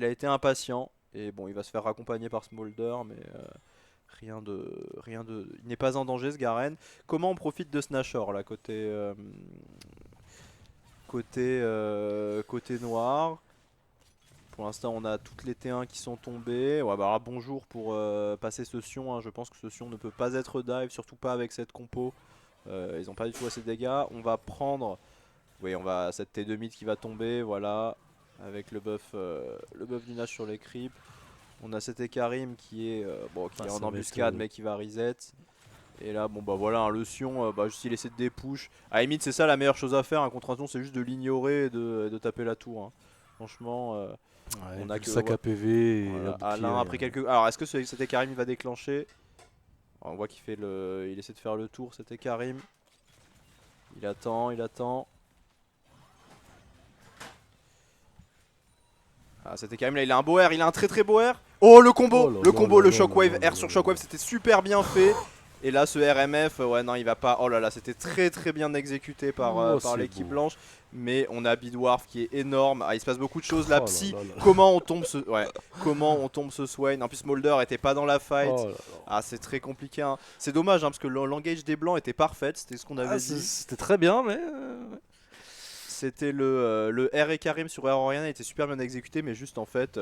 Speaker 2: été impatient. Et bon, il va se faire raccompagner par Smolder, mais rien de. Il n'est pas en danger ce Garen. Comment on profite de ce Nashor là, côté noir? Pour l'instant, on a toutes les T1 qui sont tombées. Ouais, bah alors, bonjour pour passer ce Sion, hein. Je pense que ce Sion ne peut pas être dive, surtout pas avec cette compo. Ils n'ont pas du tout assez de dégâts. On va prendre. Oui, on va cette T2 mid qui va tomber, voilà. Avec le buff du Nash sur les creeps. On a cet Ekarim qui est, qui est en
Speaker 3: ça va
Speaker 2: embuscade
Speaker 3: être,
Speaker 2: mais qui va reset. Et là, bon bah voilà, un le Sion, juste il essaie de dépush. À limite, c'est ça la meilleure chose à faire, hein, contre un Sion, c'est juste de l'ignorer et de taper la tour, hein. Franchement,
Speaker 3: Ouais,
Speaker 2: on a
Speaker 3: vu
Speaker 2: que
Speaker 3: le sac à PV et
Speaker 2: voilà,
Speaker 3: la bouclier,
Speaker 2: Alain après quelques. Alors est-ce que cet Ekarim il va déclencher? Alors, on voit qu'il il essaie de faire le tour, cet Ekarim. Il attend. Ah, cet Ekarim là, il a un beau R, il a un très très beau R. Oh le combo,
Speaker 3: Oh là là
Speaker 2: le
Speaker 3: là
Speaker 2: Shockwave,
Speaker 3: là là
Speaker 2: R sur
Speaker 3: là
Speaker 2: Shockwave,
Speaker 3: là.
Speaker 2: c'était super bien fait. Et là ce RMF, ouais non il va pas. Oh là là, c'était très très bien exécuté par
Speaker 3: Oh,
Speaker 2: par
Speaker 3: c'est
Speaker 2: l'équipe
Speaker 3: beau.
Speaker 2: blanche. Mais on a Bidwarf qui est énorme. Ah, il se passe beaucoup de choses. La
Speaker 3: Oh là
Speaker 2: psy,
Speaker 3: là là.
Speaker 2: comment on tombe ce Swain. En plus Molder était pas dans la fight.
Speaker 3: Oh là là.
Speaker 2: Ah c'est très compliqué, hein. C'est dommage, hein, parce que l'engage des blancs était parfaite. C'était ce qu'on avait dit.
Speaker 3: C'était très bien, mais.
Speaker 2: C'était le R et Karim sur R Oriana était super bien exécuté, mais juste en fait,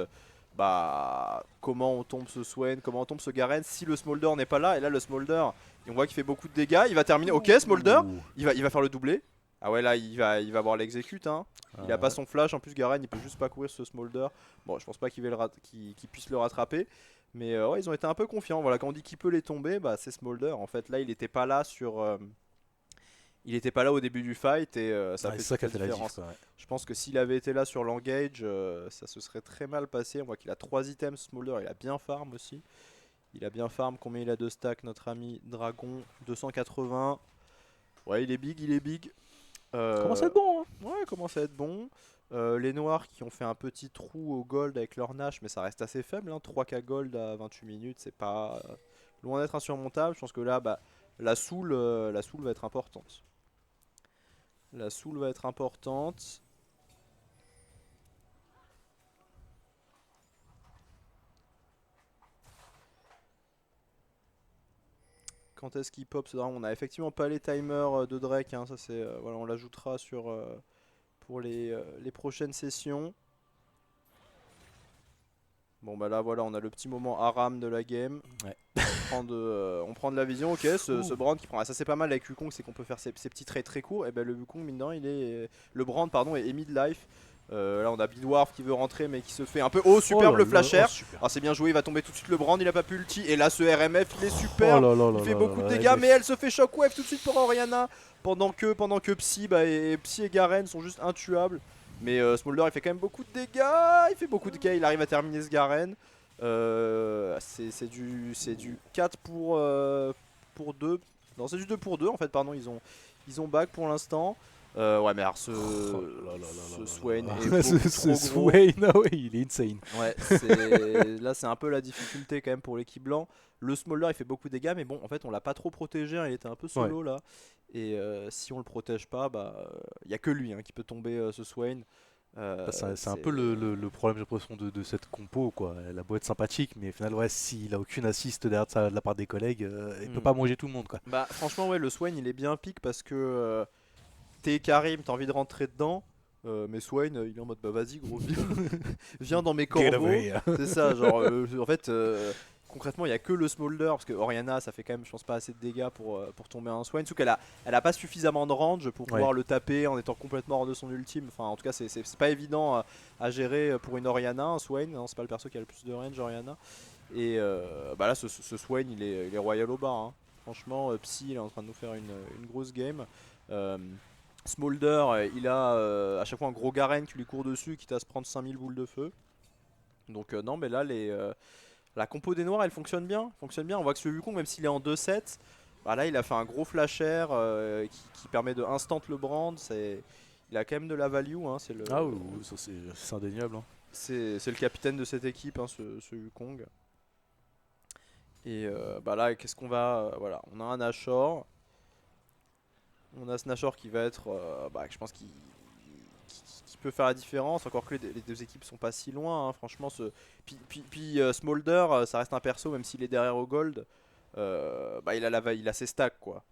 Speaker 2: comment on tombe ce Swain, comment on tombe ce Garen si le Smolder n'est pas là. Et là, le Smolder, on voit qu'il fait beaucoup de dégâts. Il va terminer. Ok, Smolder,
Speaker 3: Ouh.
Speaker 2: il va faire le doublé. Ah ouais, là, il va avoir l'exécute, hein. Il a pas son flash. En plus, Garen, il peut juste pas courir ce Smolder. Bon, je pense pas qu'il puisse le rattraper. Mais ouais, ils ont été un peu confiants. Voilà, quand on dit qu'il peut les tomber, c'est Smolder. En fait, là, il était pas là il était pas là au début du fight et ça
Speaker 3: Ouais,
Speaker 2: fait
Speaker 3: c'est ça
Speaker 2: toute
Speaker 3: qui a
Speaker 2: la
Speaker 3: fait la
Speaker 2: différence.
Speaker 3: diff. Ouais.
Speaker 2: Je pense que s'il avait été là sur l'engage, ça se serait très mal passé. On voit qu'il a 3 items, Smolder, il a bien farm aussi. Il a bien farm, combien il a de stack notre ami Dragon? 280. Ouais, il est big.
Speaker 3: Commence à être bon, hein.
Speaker 2: Ouais, commence à être bon. Les noirs qui ont fait un petit trou au gold avec leur Nash, mais ça reste assez faible, hein. 3k gold à 28 minutes, c'est pas loin d'être insurmontable. Je pense que là, la soul va être importante. La soul va être importante. Quand est-ce qu'il pop ce dragon? On a effectivement pas les timers de Drake, hein, ça c'est voilà, on l'ajoutera pour les prochaines sessions. Bon bah là voilà, on a le petit moment Aram de la game.
Speaker 3: Ouais.
Speaker 2: On prend de la vision, ok, ce brand qui prend. Ah, ça c'est pas mal avec Wukong, c'est qu'on peut faire ces petits traits très courts. Et ben le Wukong mine de rien, le brand pardon est mid-life. Là on a Bidwarf qui veut rentrer mais qui se fait un peu. Oh superbe
Speaker 3: Oh là
Speaker 2: le
Speaker 3: là,
Speaker 2: flasher.
Speaker 3: oh, super.
Speaker 2: Ah c'est bien joué, il va tomber tout de suite le brand, il a pas pu ulti. Et là ce RMF il est
Speaker 3: Oh
Speaker 2: super.
Speaker 3: là là
Speaker 2: Il
Speaker 3: là
Speaker 2: fait
Speaker 3: là
Speaker 2: beaucoup de
Speaker 3: là,
Speaker 2: dégâts,
Speaker 3: elle
Speaker 2: mais elle se fait shockwave tout de suite pour Oriana. Pendant que Psy, Psy et Garen sont juste intuables. Mais Smolder il fait quand même beaucoup de dégâts. Il fait beaucoup de dégâts, il arrive à terminer ce Garen. C'est du 4 pour 2. Non, c'est du 2 pour 2 en fait, pardon. Ils ont back pour l'instant. Ouais, mais alors ce Swain est beaucoup
Speaker 3: ce
Speaker 2: trop gros.
Speaker 3: Swain, ah ouais, il est insane.
Speaker 2: Ouais, là c'est un peu la difficulté quand même pour l'équipe blanc. Le Smolder il fait beaucoup de dégâts, mais bon, en fait on l'a pas trop protégé, hein, il était un peu solo là. Et si on le protège pas, il y a que lui, hein, qui peut tomber ce Swain.
Speaker 3: C'est un peu le problème, j'ai l'impression, de cette compo, quoi. Elle a beau être sympathique, mais au final, ouais, s'il a aucune assist derrière de la part des collègues, il peut pas manger tout le monde, quoi.
Speaker 2: Franchement, ouais, le Swain il est bien pique parce que t'es Karim, t'as envie de rentrer dedans. Mais Swain il est en mode vas-y gros, viens dans mes corbeaux. C'est ça, genre en fait concrètement il y a que le Smolder parce que Orianna ça fait quand même je pense pas assez de dégâts pour tomber un Swain, surtout elle a pas suffisamment de range pour pouvoir le taper en étant complètement hors de son ultime, enfin en tout cas c'est pas évident à gérer pour une Orianna, un Swain, non, c'est pas le perso qui a le plus de range Orianna, et bah là ce Swain il est royal au bar, hein. Franchement Psy il est en train de nous faire une grosse game. Smolder il a à chaque fois un gros Garen qui lui court dessus quitte à se prendre 5000 boules de feu, donc non mais là la compo des noirs elle fonctionne bien, On voit que ce Wukong même s'il est en 2-7, bah là il a fait un gros flasher qui permet de instant le brand, il a quand même de la value, hein,
Speaker 3: Ah oui, oui, ça c'est indéniable, hein.
Speaker 2: C'est le capitaine de cette équipe, hein, ce Wukong. Et bah là qu'est-ce qu'on va, voilà, on a un Nashor. On a ce Nashor qui va être, je pense qui peut faire la différence, encore que les deux équipes sont pas si loin, hein, franchement. Puis Smolder, ça reste un perso, même s'il est derrière au gold, il a ses stacks quoi.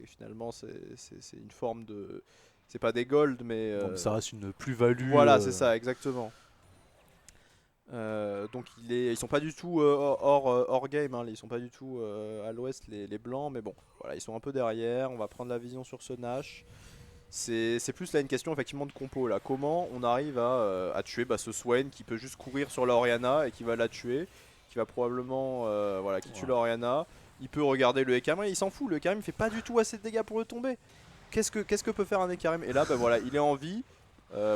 Speaker 2: Finalement c'est une forme de, c'est pas des gold mais
Speaker 3: Donc ça reste une plus-value.
Speaker 2: Voilà, c'est ça, exactement. Donc ils sont pas du tout hors game, hein, ils sont pas du tout à l'ouest les blancs, mais bon, voilà, ils sont un peu derrière. On va prendre la vision sur ce Nash. C'est plus là une question effectivement de compo là. Comment on arrive à tuer ce Swain qui peut juste courir sur l'Orianna et qui va la tuer, qui va probablement qui tue l'Orianna. Il peut regarder le Ekarim, il s'en fout, le Ekarim fait pas du tout assez de dégâts pour le tomber. Qu'est-ce que peut faire un Ekarim? Et là voilà, il est en vie.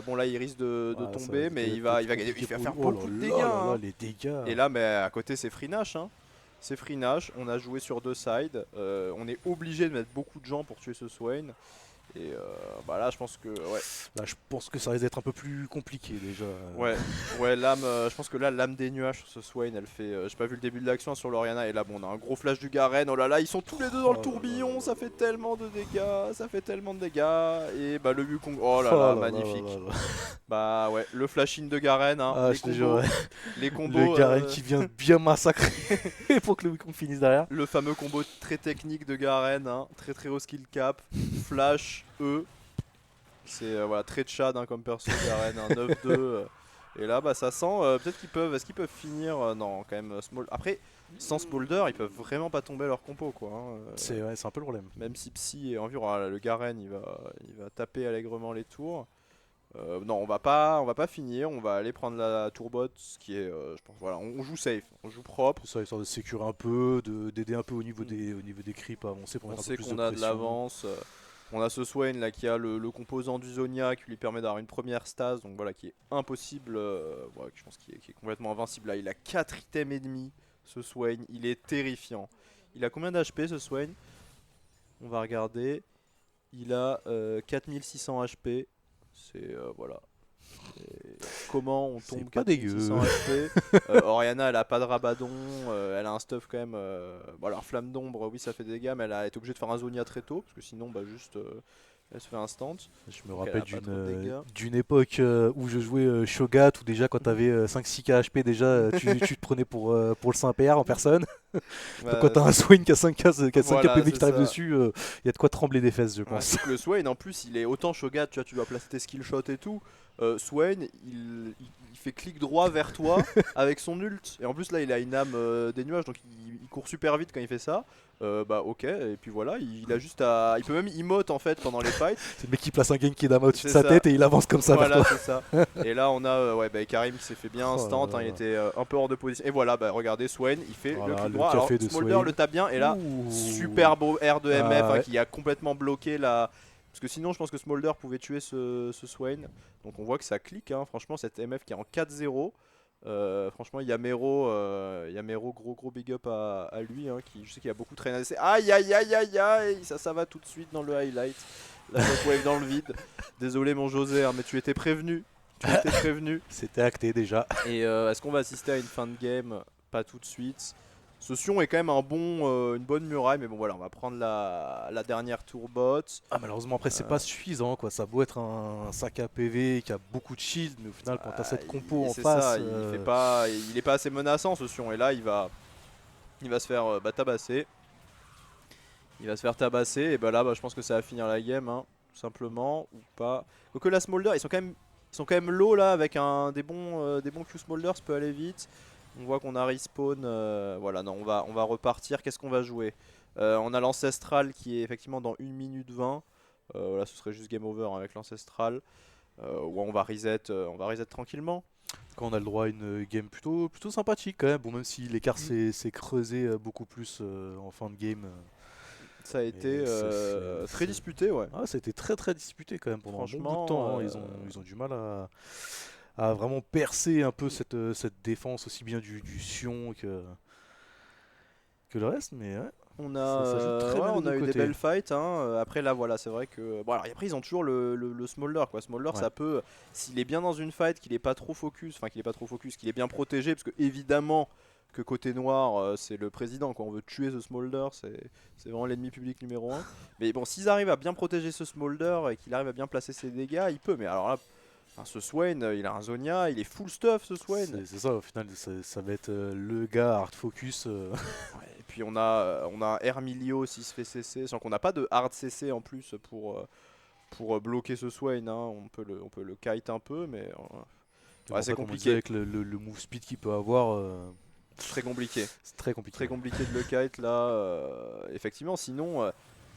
Speaker 2: Bon là il risque de tomber, mais il va gagner, il va faire beaucoup de dégâts, hein.
Speaker 3: Les dégâts.
Speaker 2: Et là mais à côté c'est Free Nash, hein. C'est Free Nash, on a joué sur deux sides, on est obligé de mettre beaucoup de gens pour tuer ce Swain. Et là je pense que
Speaker 3: Là je pense que ça risque d'être un peu plus compliqué déjà.
Speaker 2: Ouais l'âme, je pense que là l'âme des nuages sur ce Swain elle fait, j'ai pas vu le début de l'action sur l'Orianna, et là bon on a un gros flash du Garen, oh là là ils sont tous les deux dans le tourbillon, ça fait tellement de dégâts, et le Wukong, oh là là, magnifique. Bah ouais, le flash in de Garen, hein, les combos,
Speaker 3: le Garen qui vient bien massacrer pour que le Wukong finisse derrière.
Speaker 2: Le fameux combo très technique de Garen, hein, très haut skill cap, flash, c'est très Chad, hein, comme perso Garen, hein, 9-2. Et là ça sent, peut-être est-ce qu'ils peuvent finir, non quand même, après sans Smolder ils peuvent vraiment pas tomber leur compo quoi, hein,
Speaker 3: c'est un peu le problème.
Speaker 2: Même si Psy est en vue, le Garen il va taper allègrement les tours. Non on va pas finir, on va aller prendre la tour bot, ce qui est, je pense, voilà, on joue safe, on joue propre.
Speaker 3: Ça histoire de sécurer un peu, d'aider un peu au niveau des creeps à avancer pour mettre un peu plus de pression.
Speaker 2: On sait qu'on a de l'avance. On a ce Swain là qui a le composant du Zonia qui lui permet d'avoir une première stase, donc voilà, qui est impossible, je pense qu'il est complètement invincible. Là il a 4 items et demi ce Swain, il est terrifiant. Il a combien d'HP ce Swain? On va regarder. Il a 4600 HP. C'est voilà. Et comment on tombe 4600 HP? Orianna elle a pas de rabadon, elle a un stuff quand même. Alors flamme d'ombre, oui ça fait des dégâts, mais elle a été obligée de faire un Zonia très tôt parce que sinon juste elle se fait instant.
Speaker 3: Je me rappelle d'une époque où je jouais Shogat, où déjà quand t'avais 5-6k HP déjà tu te prenais pour le Saint-Père en personne. Donc quand t'as un Swain qui a 5k PV qui t'arrive dessus, il y a de quoi trembler des fesses je pense.
Speaker 2: Le Swain en plus il est autant Shogat, tu dois placer tes skill shots et tout. Swain il fait clic droit vers toi avec son ult, et en plus là il a une âme des nuages, donc il court super vite quand il fait ça. Ok, et puis voilà, il a juste à, il peut même emote en fait pendant les fights.
Speaker 3: C'est le mec qui place un Genkidama au-dessus de sa tête et il avance comme ça vers toi.
Speaker 2: C'est ça. Et là on a Karim qui s'est fait bien instant, il était un peu hors de position. Et voilà, regardez Swain, il fait le clic droit. Alors Smolder le tape bien, et là super beau R de MF qui a complètement bloqué la... Parce que sinon je pense que Smolder pouvait tuer ce Swain. Donc on voit que ça clique, hein. Franchement cette MF qui est en 4-0. Franchement Yamero, gros big up à lui, hein, qui je sais qu'il a beaucoup traîné. Aïe aïe aïe aïe aïe, ça va tout de suite dans le highlight. La wave dans le vide. Désolé mon José, hein, mais tu étais prévenu.
Speaker 3: C'était acté déjà.
Speaker 2: Et est-ce qu'on va assister à une fin de game? Pas tout de suite. Ce Sion est quand même une bonne muraille, mais bon voilà, on va prendre la dernière tour bot.
Speaker 3: Malheureusement après c'est pas suffisant quoi, ça a beau être un sac à PV qui a beaucoup de shield, mais au final quand t'as cette compo en face...
Speaker 2: il est pas assez menaçant ce Sion, et là il va se faire tabasser. Il va se faire tabasser, et là je pense que ça va finir la game, hein, tout simplement, ou pas. Donc la Smolder, ils sont quand même low là, avec des bons Q Smolder, ça peut aller vite. On voit qu'on a respawn. Voilà, non, on va repartir. Qu'est-ce qu'on va jouer? On a l'ancestral qui est effectivement dans 1 minute 20. Voilà, ce serait juste game over hein, avec l'ancestral. Ouais, on va reset tranquillement.
Speaker 3: Quand on a le droit à une game plutôt sympathique quand même. Bon, même si l'écart s'est creusé beaucoup plus en fin de game.
Speaker 2: Ça a été très disputé, ouais.
Speaker 3: Ah, ça a été très disputé quand même pendant un bon bout de temps. Hein. Ils ont du mal à vraiment percer un peu cette défense aussi bien du Sion que le reste. Mais ouais,
Speaker 2: On
Speaker 3: ça joue très bien
Speaker 2: on
Speaker 3: des
Speaker 2: a
Speaker 3: deux
Speaker 2: eu des
Speaker 3: côtés.
Speaker 2: belles fights. Hein. Après, là, voilà, c'est vrai que. Bon, alors, après, ils ont toujours le Smolder, quoi. Smolder,
Speaker 3: Ouais.
Speaker 2: ça peut. S'il est bien dans une fight, qu'il est pas trop focus, qu'il est bien protégé, parce que évidemment. Que côté noir, c'est le président, quoi. On veut tuer ce Smolder, c'est vraiment l'ennemi public numéro 1. Mais bon, s'ils arrivent à bien protéger ce Smolder et qu'il arrive à bien placer ses dégâts, il peut. Mais alors là, enfin, ce Swain, il a un Zonia, il est full stuff ce Swain.
Speaker 3: C'est ça, au final, ça va être le gars hard focus.
Speaker 2: Ouais, et puis on a un Hermilio s'il se fait CC, sans qu'on n'a pas de hard CC en plus pour bloquer ce Swain. Hein. On peut le kite un peu, mais ouais, c'est
Speaker 3: Comme on disait,
Speaker 2: compliqué.
Speaker 3: avec le move speed qu'il peut avoir,
Speaker 2: Très compliqué.
Speaker 3: c'est très compliqué.
Speaker 2: Très compliqué de le kite là. Effectivement, sinon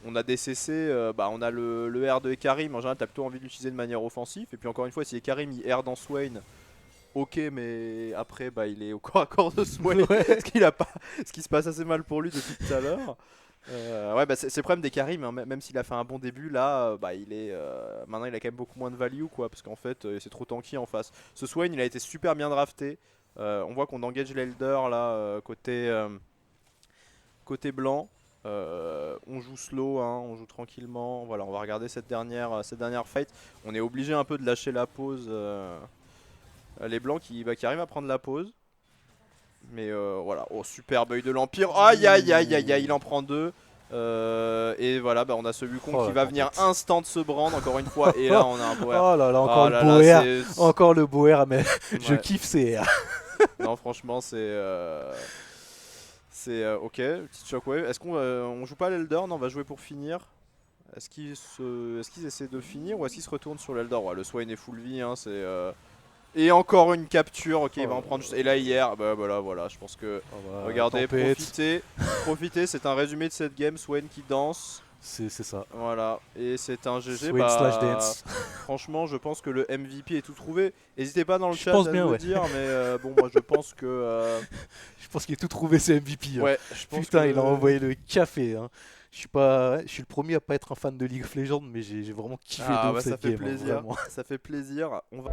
Speaker 2: on a des CC, on a le R de Ekarim. En général, t'as plutôt envie de l'utiliser de manière offensive. Et puis encore une fois, si Ekarim il R dans Swain, ok, mais après il est au corps à corps de Swain. Ce qui se passe assez mal pour lui depuis tout à l'heure. Ouais, c'est le problème d'Ekarim, hein. Même s'il a fait un bon début là, maintenant il a quand même beaucoup moins de value quoi, parce qu'en fait c'est trop tanky en face. Ce Swain il a été super bien drafté. On voit qu'on engage l'Elder là côté blanc. On joue slow, hein, on joue tranquillement. Voilà, on va regarder cette dernière fight. On est obligé un peu de lâcher la pause. Les blancs qui arrivent à prendre la pause. Mais voilà, oh super œil de l'Empire. Aïe aïe aïe aïe aïe, il en prend 2. Et voilà, on a ce Wukong
Speaker 3: Oh,
Speaker 2: qui
Speaker 3: la
Speaker 2: va venir
Speaker 3: tempête.
Speaker 2: instant se brand encore une fois. Et là on a un Boer.
Speaker 3: Oh là là, encore
Speaker 2: Oh là
Speaker 3: le
Speaker 2: là,
Speaker 3: beau R.
Speaker 2: c'est-
Speaker 3: Encore le beau R, mais je
Speaker 2: Ouais.
Speaker 3: kiffe ces R.
Speaker 2: Non, franchement, c'est ok. Petite shockwave. Est-ce on joue pas l'Elder? Non, on va jouer pour finir. Est-ce qu'ils essaient de finir ou est-ce qu'ils se retournent sur l'Elder? Ouais, le Swain est full vie. Hein, et encore une capture. Ok, il va en prendre juste. Et là, hier, voilà, je pense que.
Speaker 3: Oh bah,
Speaker 2: Regardez,
Speaker 3: tempête.
Speaker 2: profitez. C'est un résumé de cette game. Swain qui danse.
Speaker 3: C'est ça.
Speaker 2: Voilà, et c'est un GG.
Speaker 3: Swain slash dance.
Speaker 2: Franchement, je pense que le MVP est tout trouvé. N'hésitez pas dans le
Speaker 3: Je
Speaker 2: chat
Speaker 3: pense
Speaker 2: à
Speaker 3: bien,
Speaker 2: nous
Speaker 3: ouais.
Speaker 2: dire, mais bon, moi je pense que.
Speaker 3: Je pense qu'il a tout trouvé, c'est MVP. Hein.
Speaker 2: Ouais, je pense
Speaker 3: Putain,
Speaker 2: que-
Speaker 3: il a envoyé le café. Hein. Je suis le premier à pas être un fan de League of Legends, mais j'ai vraiment kiffé
Speaker 2: Ah,
Speaker 3: de ouf
Speaker 2: bah ça
Speaker 3: cette
Speaker 2: fait
Speaker 3: game. Hein,
Speaker 2: plaisir.
Speaker 3: vraiment.
Speaker 2: Ça fait plaisir. On va.